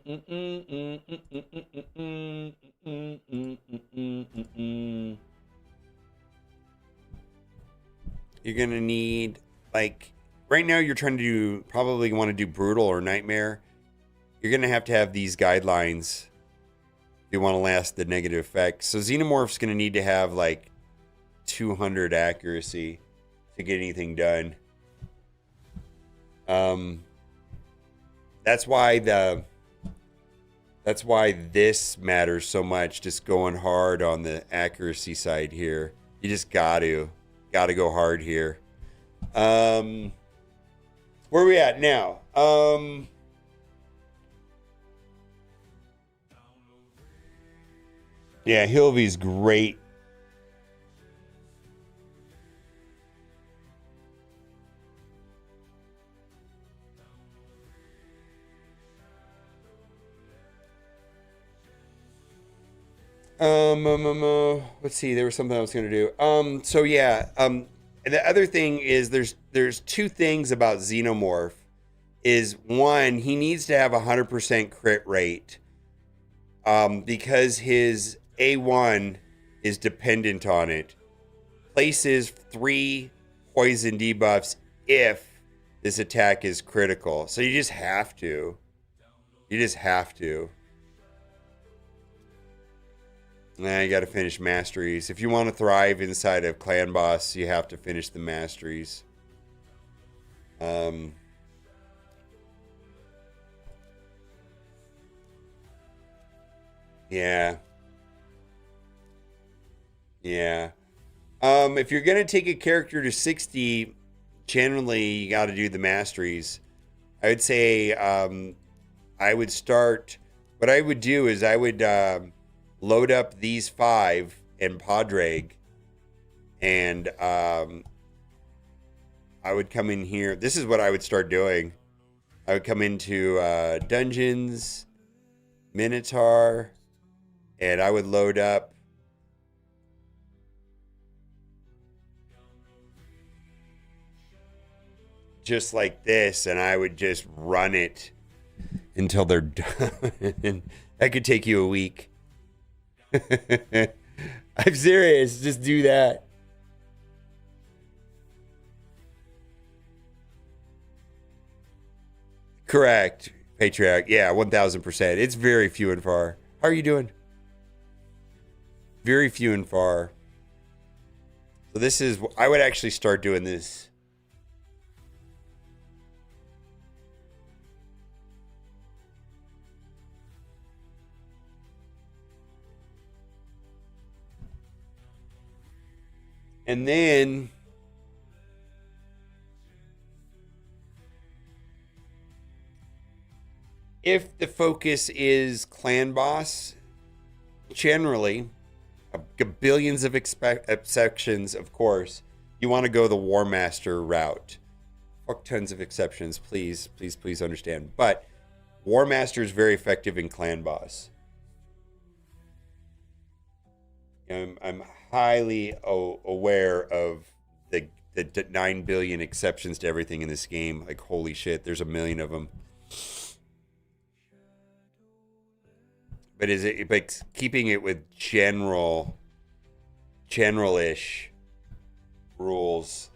A: going to need, like... Right now, you're trying to do, probably want to do Brutal or Nightmare. You're going to have these guidelines if you want to last the negative effects. So Xenomorph's going to need to have like 200 accuracy to get anything done. That's why this matters so much, just going hard on the accuracy side here. You just gotta go hard here. Where are we at now? Yeah, Hilvy's great. Let's see. There was something I was going to do. So yeah. The other thing is there's 2 things about Xenomorph. Is one, he needs to have 100% crit rate. Because his A1 is dependent on it. Places 3 poison debuffs if this attack is critical. So you just have to. Now you got to finish masteries. If you want to thrive inside of Clan Boss, you have to finish the masteries. Yeah. If you're gonna take a character to 60, generally you got to do the masteries. I would say I would start. What I would do is I would load up these 5 in Padraig, and I would come in here. This is what I would start doing. I would come into Dungeons, Minotaur, and I would load up just like this, and I would just run it. until they're done. That could take you a week. I'm serious. Just do that. Correct. Patriarch. Yeah, 1000%. It's very few and far. How are you doing? Very few and far. So this is, I would actually start doing this. And then if the focus is clan boss, generally, billions of exceptions, of course, you want to go the War Master route. Fuck tons of exceptions, please, please, please understand. But War Master is very effective in clan boss. I'm highly aware of the 9 billion exceptions to everything in this game. Like, holy shit, there's a million of them. But is it like keeping it with general-ish rules?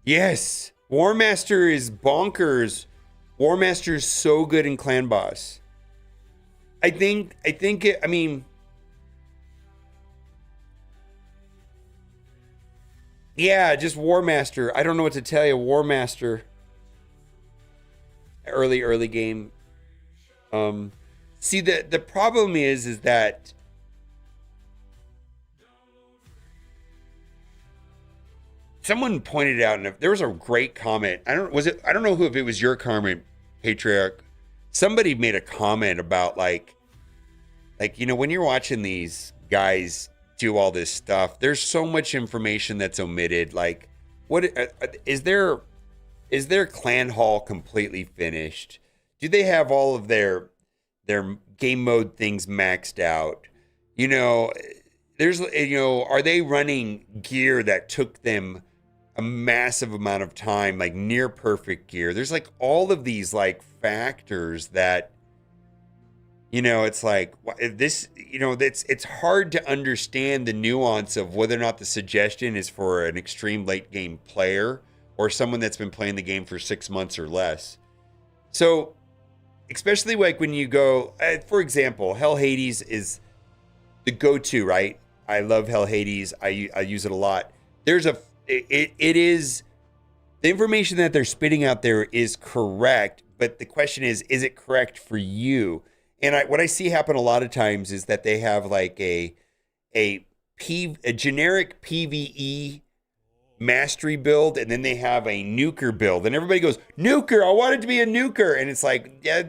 A: Yes, War Master is bonkers. War Master is so good in clan boss. I think it, I mean, yeah, just War Master. I don't know what to tell you. War Master. Early game. See, the problem is that someone pointed out, and there was a great comment. I don't know who, if it was your comment, Patriarch. Somebody made a comment about like when you're watching these guys do all this stuff, there's so much information that's omitted. Like, what is their clan hall completely finished? Do they have all of their game mode things maxed out? Are they running gear that took them a massive amount of time, like near perfect gear? There's like all of these like factors that, it's like this, it's hard to understand the nuance of whether or not the suggestion is for an extreme late game player or someone that's been playing the game for 6 months or less. So, especially like when you go, for example, Hell Hades is the go-to, right? I love Hell Hades. I use it a lot. It is, the information that they're spitting out there is correct, but the question is it correct for you? And what I see happen a lot of times is that they have like a generic PvE mastery build, and then they have a nuker build, and everybody goes, nuker, I want it to be a nuker. And it's like, yeah,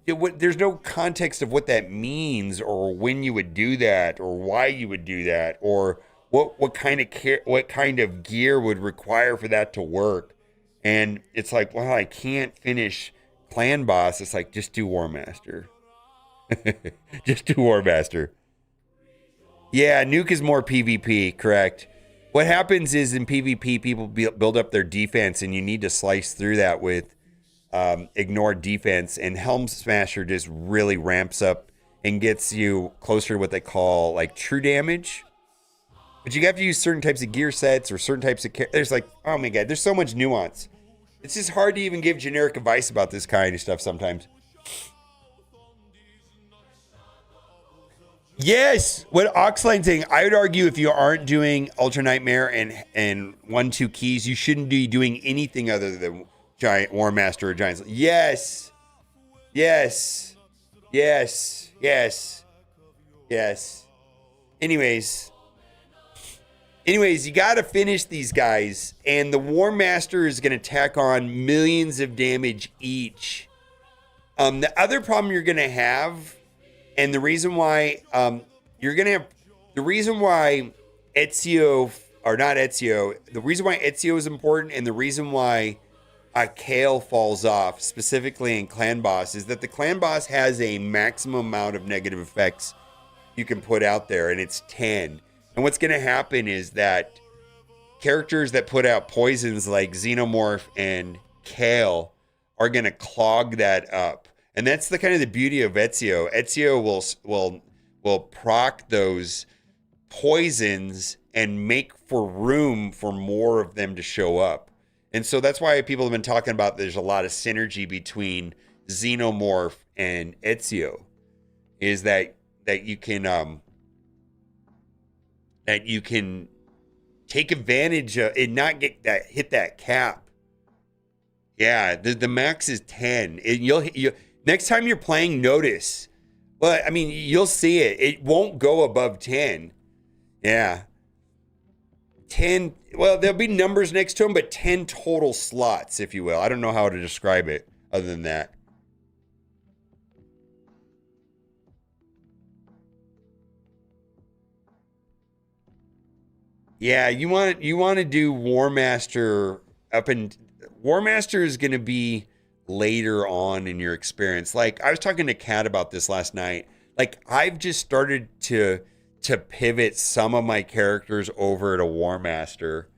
A: there's no context of what that means, or when you would do that, or why you would do that, or what kind of gear would require for that to work. And it's like, well, I can't finish clan boss. It's like, just do War Master. Just do War Master. Yeah, nuke is more PvP, correct. What happens is in PvP, people build up their defense, and you need to slice through that with ignore defense, and Helm Smasher just really ramps up and gets you closer to what they call like true damage. But you have to use certain types of gear sets or certain types of there's like, oh my god, there's so much nuance. It's just hard to even give generic advice about this kind of stuff sometimes. Yes, what Oxline's saying, I would argue if you aren't doing Ultra Nightmare and 1-2 keys, you shouldn't be doing anything other than Giant War Master or Giants. Yes. Yes. Yes. Yes. Yes. Anyways, you got to finish these guys, and the War Master is going to tack on millions of damage each. The other problem you're going to have, and the reason why Ezio, or not Ezio, the reason why Ezio is important and the reason why a Kale falls off, specifically in Clan Boss, is that the Clan Boss has a maximum amount of negative effects you can put out there, and it's 10. And what's going to happen is that characters that put out poisons like Xenomorph and Kale are going to clog that up. And that's the kind of the beauty of Ezio. Ezio will proc those poisons and make for room for more of them to show up. And so that's why people have been talking about there's a lot of synergy between Xenomorph and Ezio. Is that you can take advantage of and not hit that cap. Yeah, the max is 10. And you'll next time you're playing, notice. Well, I mean, you'll see it. It won't go above 10. Yeah. 10, well, there'll be numbers next to them, but 10 total slots, if you will. I don't know how to describe it other than that. Yeah, you want to do War Master up and War Master is going to be later on in your experience. Like I was talking to Kat about this last night. Like I've just started to pivot some of my characters over to War Master.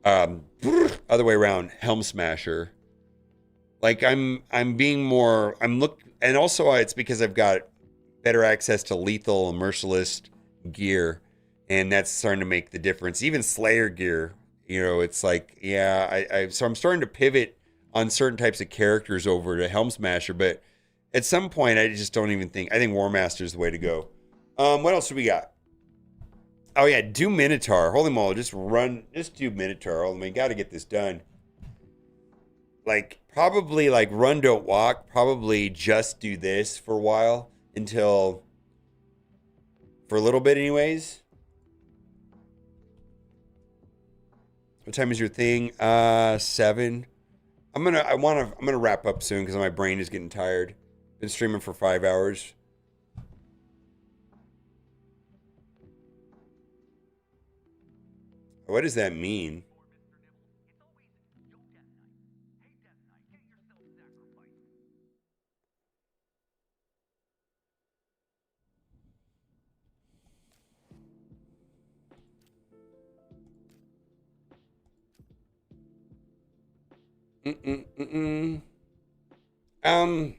A: Other way around, Helm Smasher. Like I'm being more and also it's because I've got better access to lethal and merciless gear, and that's starting to make the difference. Even Slayer gear, it's like, yeah, so I'm starting to pivot on certain types of characters over to Helm Smasher, but at some point I just don't even think I think War Master is the way to go. What else do we got? Oh yeah, do Minotaur. Holy moly, just do Minotaur. Oh, man, got to get this done. Like probably like run don't walk. Probably just do this for a while for a little bit, anyways. What time is your thing? 7. I'm gonna wrap up soon because my brain is getting tired. Been streaming for 5 hours. What does that mean? Mm-mm-mm-mm. Um,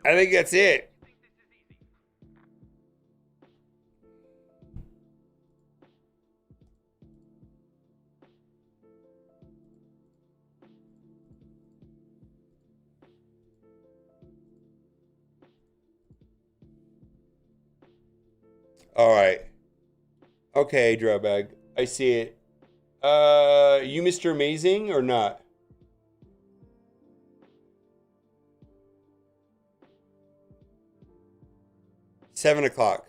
A: I think that's it. All right. Okay, Drawbag. I see it. You Mr. Amazing or not? 7 o'clock.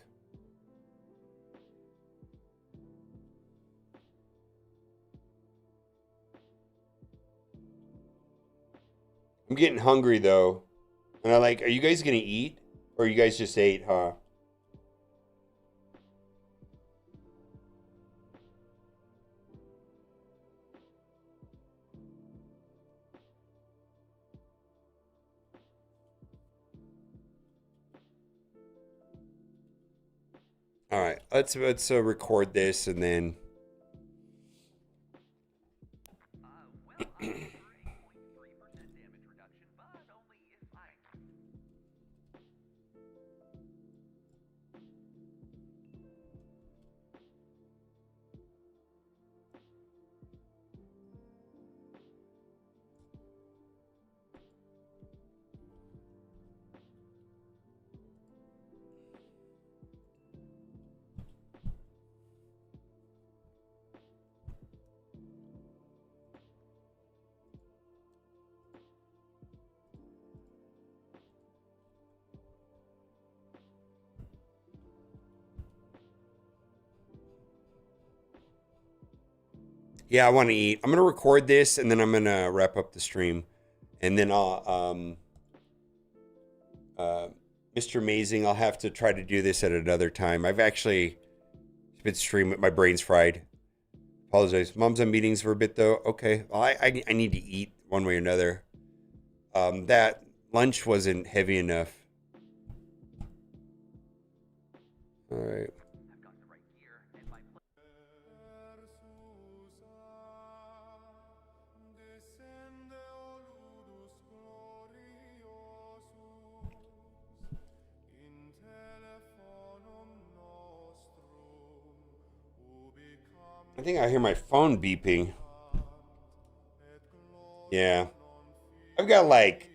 A: I'm getting hungry though. And are you guys gonna eat? Or you guys just ate, huh? All right. Let's record this and then yeah, I want to eat. I'm gonna record this and then I'm gonna wrap up the stream, and then Uh, Mr. Amazing, I'll have to try to do this at another time. I've actually been streaming. My brain's fried. Apologize. Mom's on meetings for a bit, though. Okay. Well, I need to eat one way or another. That lunch wasn't heavy enough. All right. I think I hear my phone beeping. Yeah. I've got like...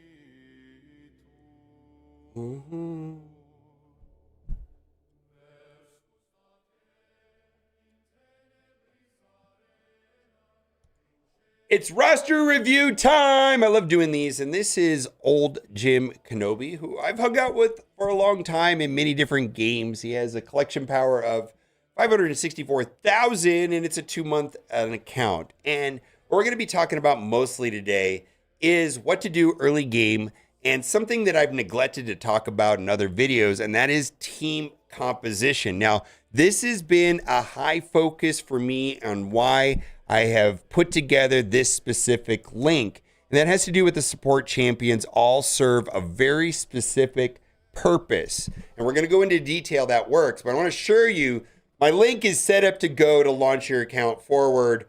A: It's roster review time. I love doing these. And this is old Jim Kenobi, who I've hung out with for a long time in many different games. He has a collection power of 564,000, and it's a 2-month account. And what we're going to be talking about mostly today is what to do early game and something that I've neglected to talk about in other videos, and that is team composition. Now, this has been a high focus for me on why I have put together this specific link. And that has to do with the support champions all serve a very specific purpose. And we're going to go into detail that works, but I want to assure you my link is set up to go to launch your account forward.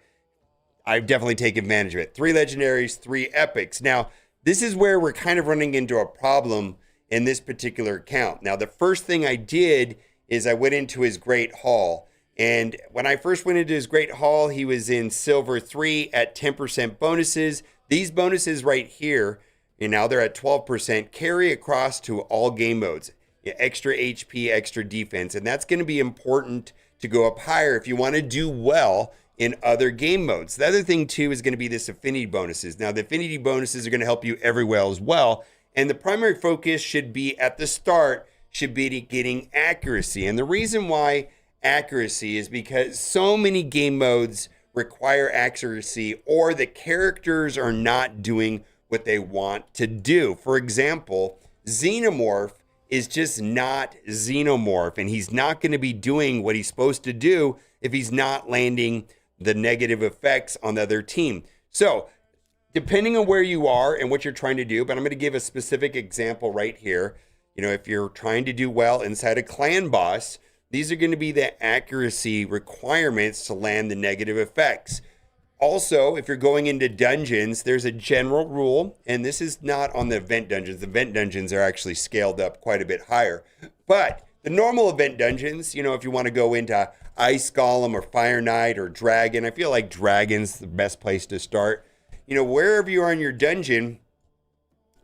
A: I've definitely taken advantage of it. 3 legendaries, 3 epics. Now, this is where we're kind of running into a problem in this particular account. Now, the first thing I did is I went into his Great Hall. And when I first went into his Great Hall, he was in Silver 3 at 10% bonuses. These bonuses right here, and now they're at 12%, carry across to all game modes. Extra HP, extra defense. And that's going to be important to go up higher if you want to do well in other game modes. The other thing too is going to be this affinity bonuses. Now the affinity bonuses are going to help you everywhere as well. And the primary focus should be at the start, should be getting accuracy. And the reason why accuracy is because so many game modes require accuracy, or the characters are not doing what they want to do. For example, Xenomorph is just not Xenomorph, and he's not going to be doing what he's supposed to do if he's not landing the negative effects on the other team. So depending on where you are and what you're trying to do, but I'm going to give a specific example right here. You know, if you're trying to do well inside a clan boss, these are going to be the accuracy requirements to land the negative effects. Also, if you're going into dungeons, there's a general rule, and this is not on the event dungeons. The event dungeons are actually scaled up quite a bit higher. But the normal event dungeons, you know, if you want to go into Ice Golem or Fire Knight or Dragon, I feel like Dragon's the best place to start. You know, wherever you are in your dungeon,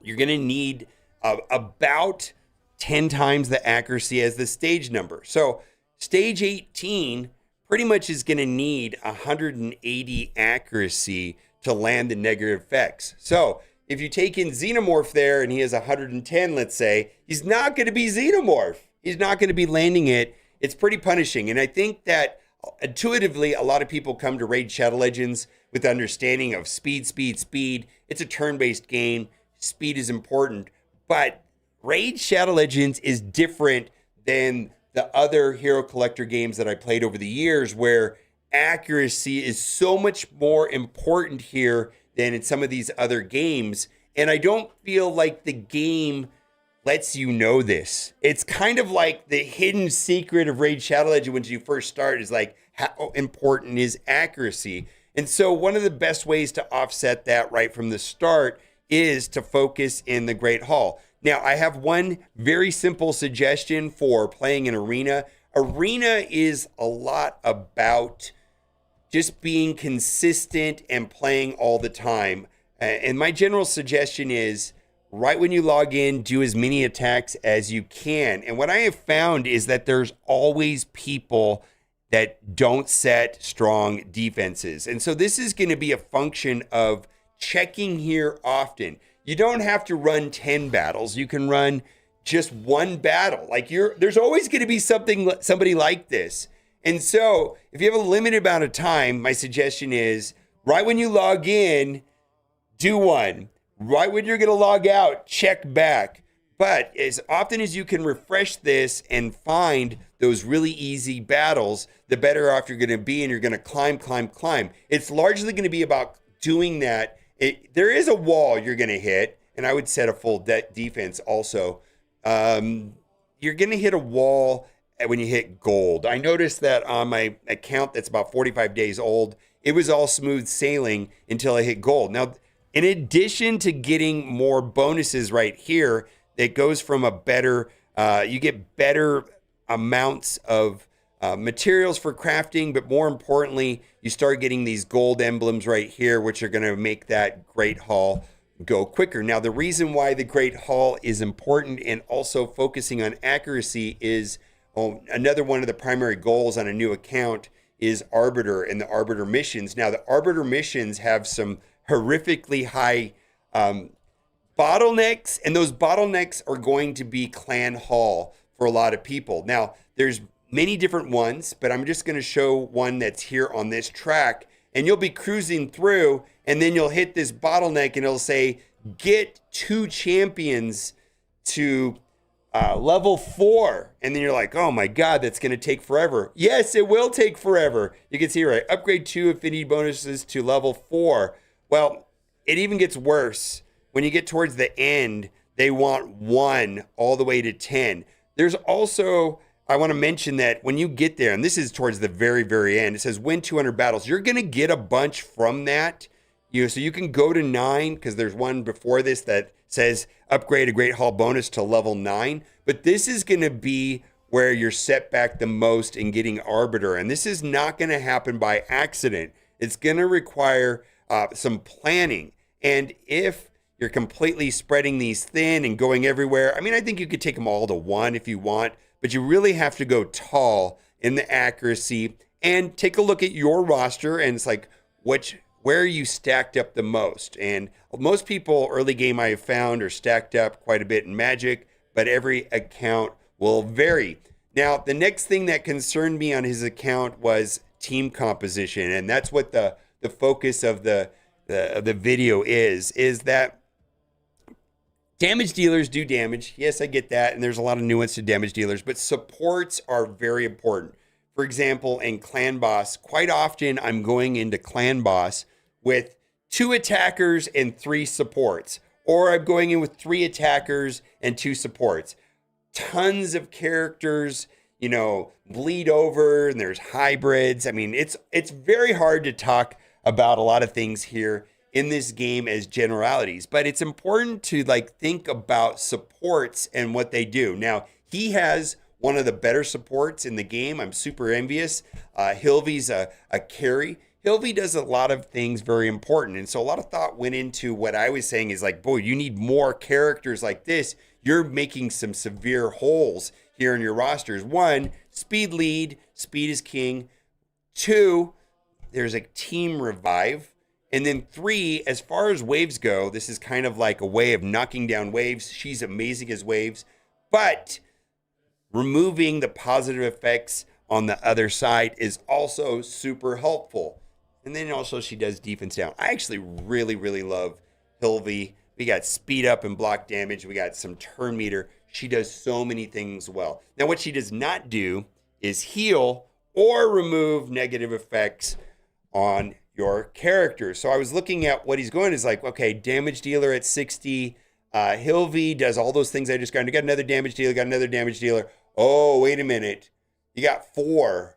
A: you're going to need about 10 times the accuracy as the stage number. So stage 18 pretty much is going to need 180 accuracy to land the negative effects. So if you take in Xenomorph there and he has 110, let's say, he's not going to be Xenomorph. He's not going to be landing it. It's pretty punishing. And I think that intuitively, a lot of people come to Raid Shadow Legends with understanding of speed. It's a turn-based game. Speed is important. But Raid Shadow Legends is different than the other Hero Collector games that I played over the years, where accuracy is so much more important here than in some of these other games. And I don't feel like the game lets you know this. It's kind of like the hidden secret of Raid Shadow Legends when you first start is like, how important is accuracy? And so one of the best ways to offset that right from the start is to focus in the Great Hall. Now, I have one very simple suggestion for playing an arena. Arena is a lot about just being consistent and playing all the time. And my general suggestion is right when you log in, do as many attacks as you can. And what I have found is that there's always people that don't set strong defenses. And so this is going to be a function of checking here often. You don't have to run 10 battles. You can run just one battle. Like there's always going to be somebody like this. And so if you have a limited amount of time, my suggestion is right when you log in, do one. Right when you're going to log out, check back. But as often as you can refresh this and find those really easy battles, the better off you're going to be, and you're going to climb, climb, climb. It's largely going to be about doing that. There is a wall you're going to hit, and I would set a full defense also. You're going to hit a wall when you hit gold. I noticed that on my account that's about 45 days old, it was all smooth sailing until I hit gold. Now, in addition to getting more bonuses right here, it goes from a better, you get better amounts of materials for crafting, but more importantly, you start getting these gold emblems right here, which are going to make that Great Hall go quicker. Now, the reason why the Great Hall is important and also focusing on accuracy is another one of the primary goals on a new account is Arbiter and the Arbiter missions. Now, the Arbiter missions have some horrifically high bottlenecks, and those bottlenecks are going to be Clan Hall for a lot of people. Now, there's many different ones, but I'm just going to show one that's here on this track, and you'll be cruising through, and then you'll hit this bottleneck, and it'll say, get 2 champions to level 4. And then you're like, oh my God, that's going to take forever. Yes, it will take forever. You can see, right, upgrade 2 affinity bonuses to level 4. Well, it even gets worse. When you get towards the end, they want 1 all the way to 10. There's also, I want to mention that when you get there, and this is towards the very, very end, it says win 200 battles. You're going to get a bunch from that. So you can go to 9, because there's one before this that says upgrade a Great Hall bonus to level 9. But this is going to be where you're set back the most in getting Arbiter. And this is not going to happen by accident. It's going to require some planning. And if you're completely spreading these thin and going everywhere, I mean, I think you could take them all to 1 if you want, but you really have to go tall in the accuracy and take a look at your roster. And it's like, where you stacked up the most. And most people early game I have found are stacked up quite a bit in Magic, but every account will vary. Now, the next thing that concerned me on his account was team composition. And that's what the focus of the video is that damage dealers do damage. Yes, I get that. And there's a lot of nuance to damage dealers, but supports are very important. For example, in Clan Boss, quite often I'm going into Clan Boss with 2 attackers and 3 supports, or I'm going in with 3 attackers and 2 supports. Tons of characters, bleed over, and there's hybrids. I mean, it's very hard to talk about a lot of things here in this game as generalities, but it's important to think about supports and what they do. Now, he has one of the better supports in the game. I'm super envious. Hilvy's a carry. Hilvy does a lot of things very important. And so a lot of thought went into what I was saying is boy, you need more characters like this. You're making some severe holes here in your rosters. 1, speed lead. Speed is king. 2, there's a team revive. And then 3, as far as waves go, this is kind of like a way of knocking down waves. She's amazing as waves. But removing the positive effects on the other side is also super helpful. And then also she does defense down. I actually really, really love Hilvy. We got speed up and block damage. We got some turn meter. She does so many things well. Now, what she does not do is heal or remove negative effects on your character. So I was looking at what he's going is okay, damage dealer at 60. Hilvy does all those things I just got. You got another damage dealer, got another damage dealer. Oh, wait a minute. You got 4.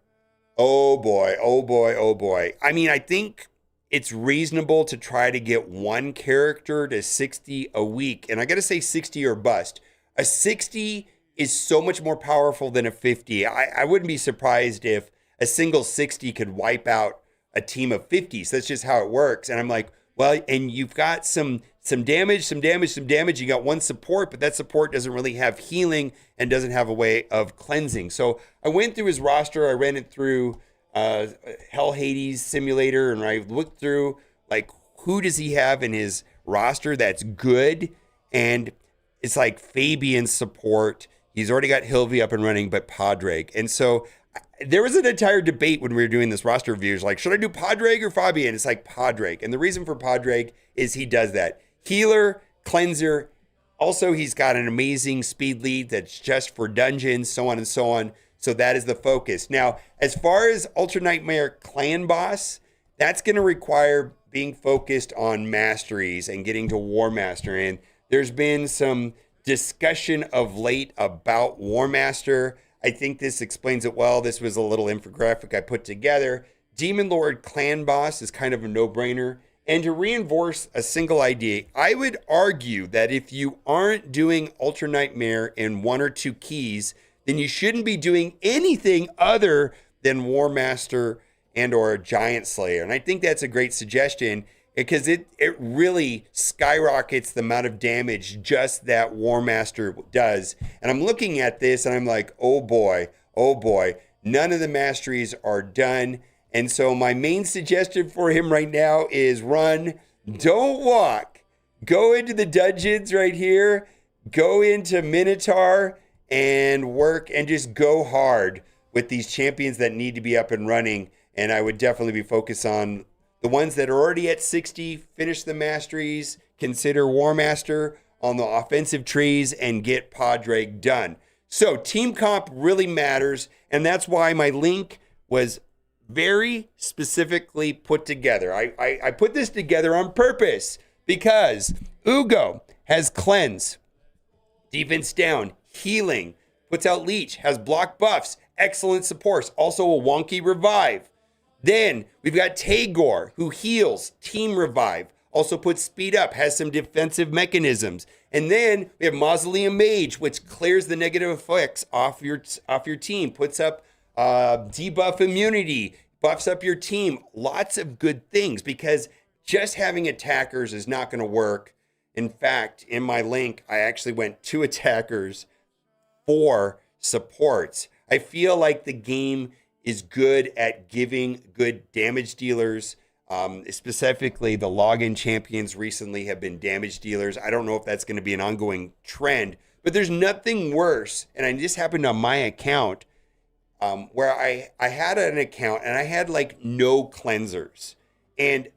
A: Oh boy, oh boy, oh boy. I mean, I think it's reasonable to try to get one character to 60 a week. And I got to say 60 or bust. A 60 is so much more powerful than a 50. I wouldn't be surprised if a single 60 could wipe out a team of 50. So that's just how it works. And I'm like, well, and you've got some damage. You got 1 support, but that support doesn't really have healing and doesn't have a way of cleansing. So I went through his roster. I ran it through Hell Hades Simulator, and I looked through who does he have in his roster that's good. And it's Fabian's support. He's already got Hilvy up and running, but Padraig. And so there was an entire debate when we were doing this roster review. Should I do Padraig or Fabian? It's Padraig. And the reason for Padraig is he does that. Healer, cleanser, Also, he's got an amazing speed lead that's just for dungeons, so on and so on. So that is the focus. Now, as far as Ultra Nightmare Clan Boss, that's going to require being focused on masteries and getting to War Master. And there's been some discussion of late about War Master. I think this explains it well. This was a little infographic I put together. Demon Lord Clan Boss is kind of a no-brainer. And to reinforce a single idea, I would argue that if you aren't doing Ultra Nightmare in one or two keys, then you shouldn't be doing anything other than War Master and or Giant Slayer. And I think that's a great suggestion because it really skyrockets the amount of damage just that War Master does. And I'm looking at this and I'm like, oh boy, none of the masteries are done. And so my main suggestion for him right now is run, don't walk. Go into the dungeons right here. Go into Minotaur and work and just go hard with these champions that need to be up and running. And I would definitely be focused on the ones that are already at 60, finish the masteries, consider War Master on the offensive trees, and get Padraig done. So team comp really matters. And that's why my link was very specifically put together. I put this together on purpose because Ugo has cleanse, defense down, healing, puts out leech, has block buffs, excellent supports, also a wonky revive. Then we've got Tagore, who heals, team revive, also puts speed up, has some defensive mechanisms. And then we have Mausoleum Mage, which clears the negative effects off your team, puts up debuff immunity, buffs up your team. Lots of good things because just having attackers is not going to work. In fact, in my link, I actually went 2 attackers, 4 supports. I feel like the game is good at giving good damage dealers. Specifically, the login champions recently have been damage dealers. I don't know if that's going to be an ongoing trend, but there's nothing worse. And it just happened on my account where I had an account and I had like no cleansers. And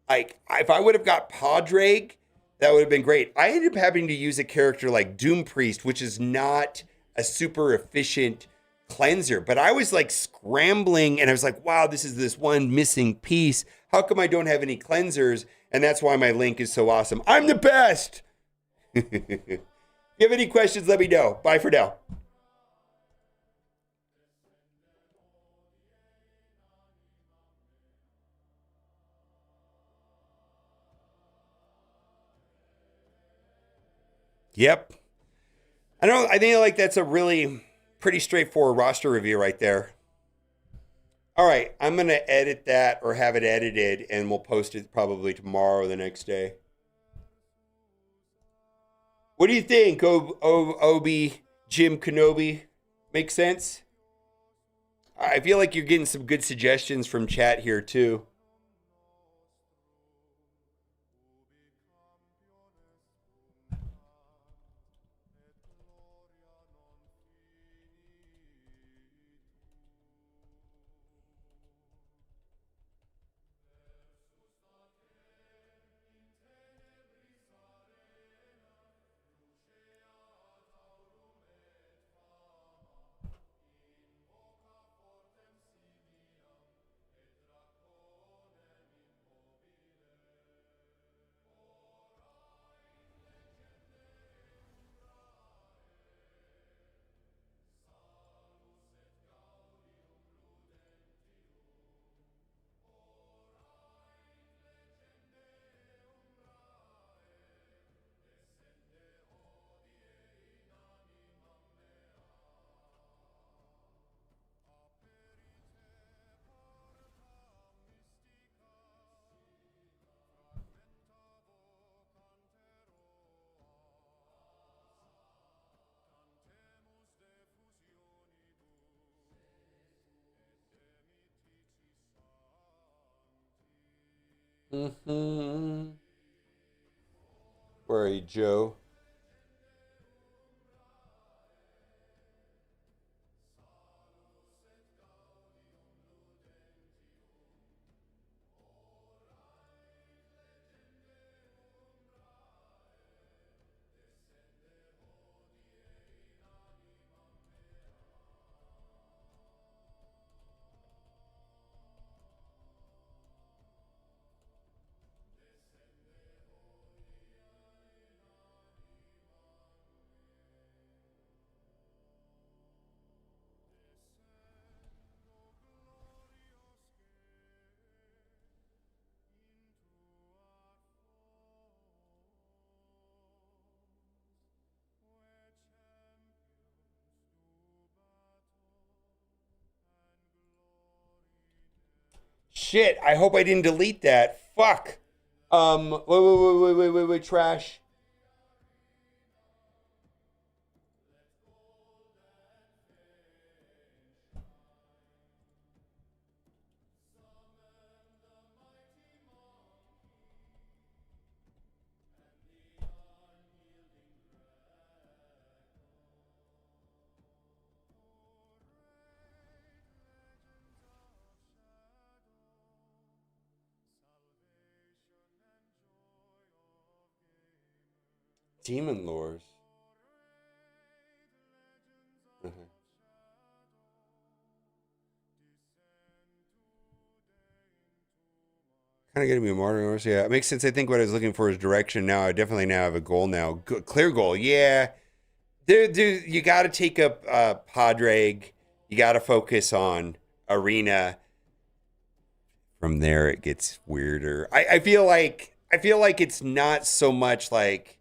A: like if I would have got Padraig, that would have been great. I ended up having to use a character like Doom Priest, which is not a super efficient cleanser. But I was like scrambling and I was like, wow, this is this one missing piece. How come I don't have any cleansers? And that's why my link is so awesome. I'm the best. If you have any questions, let me know. Bye for now. Yep. I think like that's a really pretty straightforward roster review right there. All right, I'm going to edit that or have it edited and we'll post it probably tomorrow or the next day. What do you think, Obi Jim Kenobi? Make sense? I feel like you're getting some good suggestions from chat here too. Mm-hmm. Where are you, Joe? Shit, I hope I didn't delete that. Fuck. Wait, trash. Demon lores. Mhm. Kind of getting me more. Yeah, it makes sense. I think what I was looking for is direction. Now I definitely now have a goal now. Clear goal. Yeah, dude, you got to take up Padraig. You got to focus on Arena. From there, it gets weirder. I feel like it's not so much like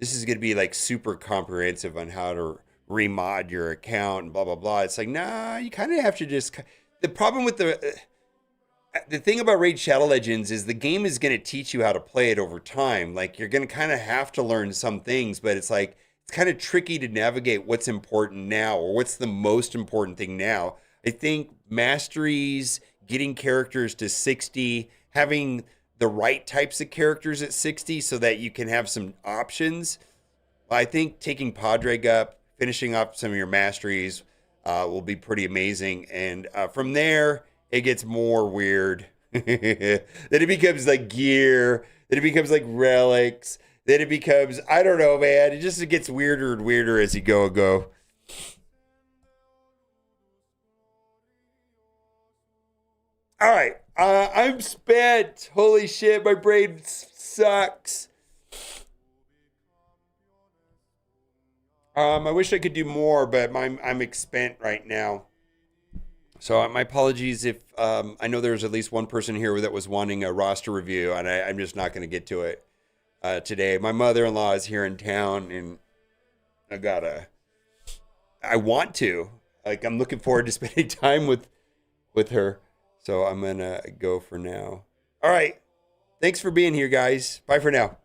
A: this is going to be like super comprehensive on how to remod your account and blah blah blah. It's like nah, you kind of have to just. The problem with the thing about Raid Shadow Legends is the game is going to teach you how to play it over time. Like you're going to kind of have to learn some things, but it's like it's kind of tricky to navigate what's important now or what's the most important thing now. I think masteries, getting characters to 60, having the right types of characters at 60 so that you can have some options. I think taking Padraig up, finishing up some of your masteries will be pretty amazing. And from there, it gets more weird. Then it becomes like gear. Then it becomes like relics. Then it becomes, I don't know, man. It gets weirder and weirder as you go. All right. I'm spent. Holy shit, my brain sucks. I wish I could do more, but I'm expent right now. So my apologies if I know there's at least one person here that was wanting a roster review, and I'm just not going to get to it today. My mother-in-law is here in town, and I gotta. I want to. Like I'm looking forward to spending time with her. So I'm gonna go for now. All right. Thanks for being here, guys. Bye for now.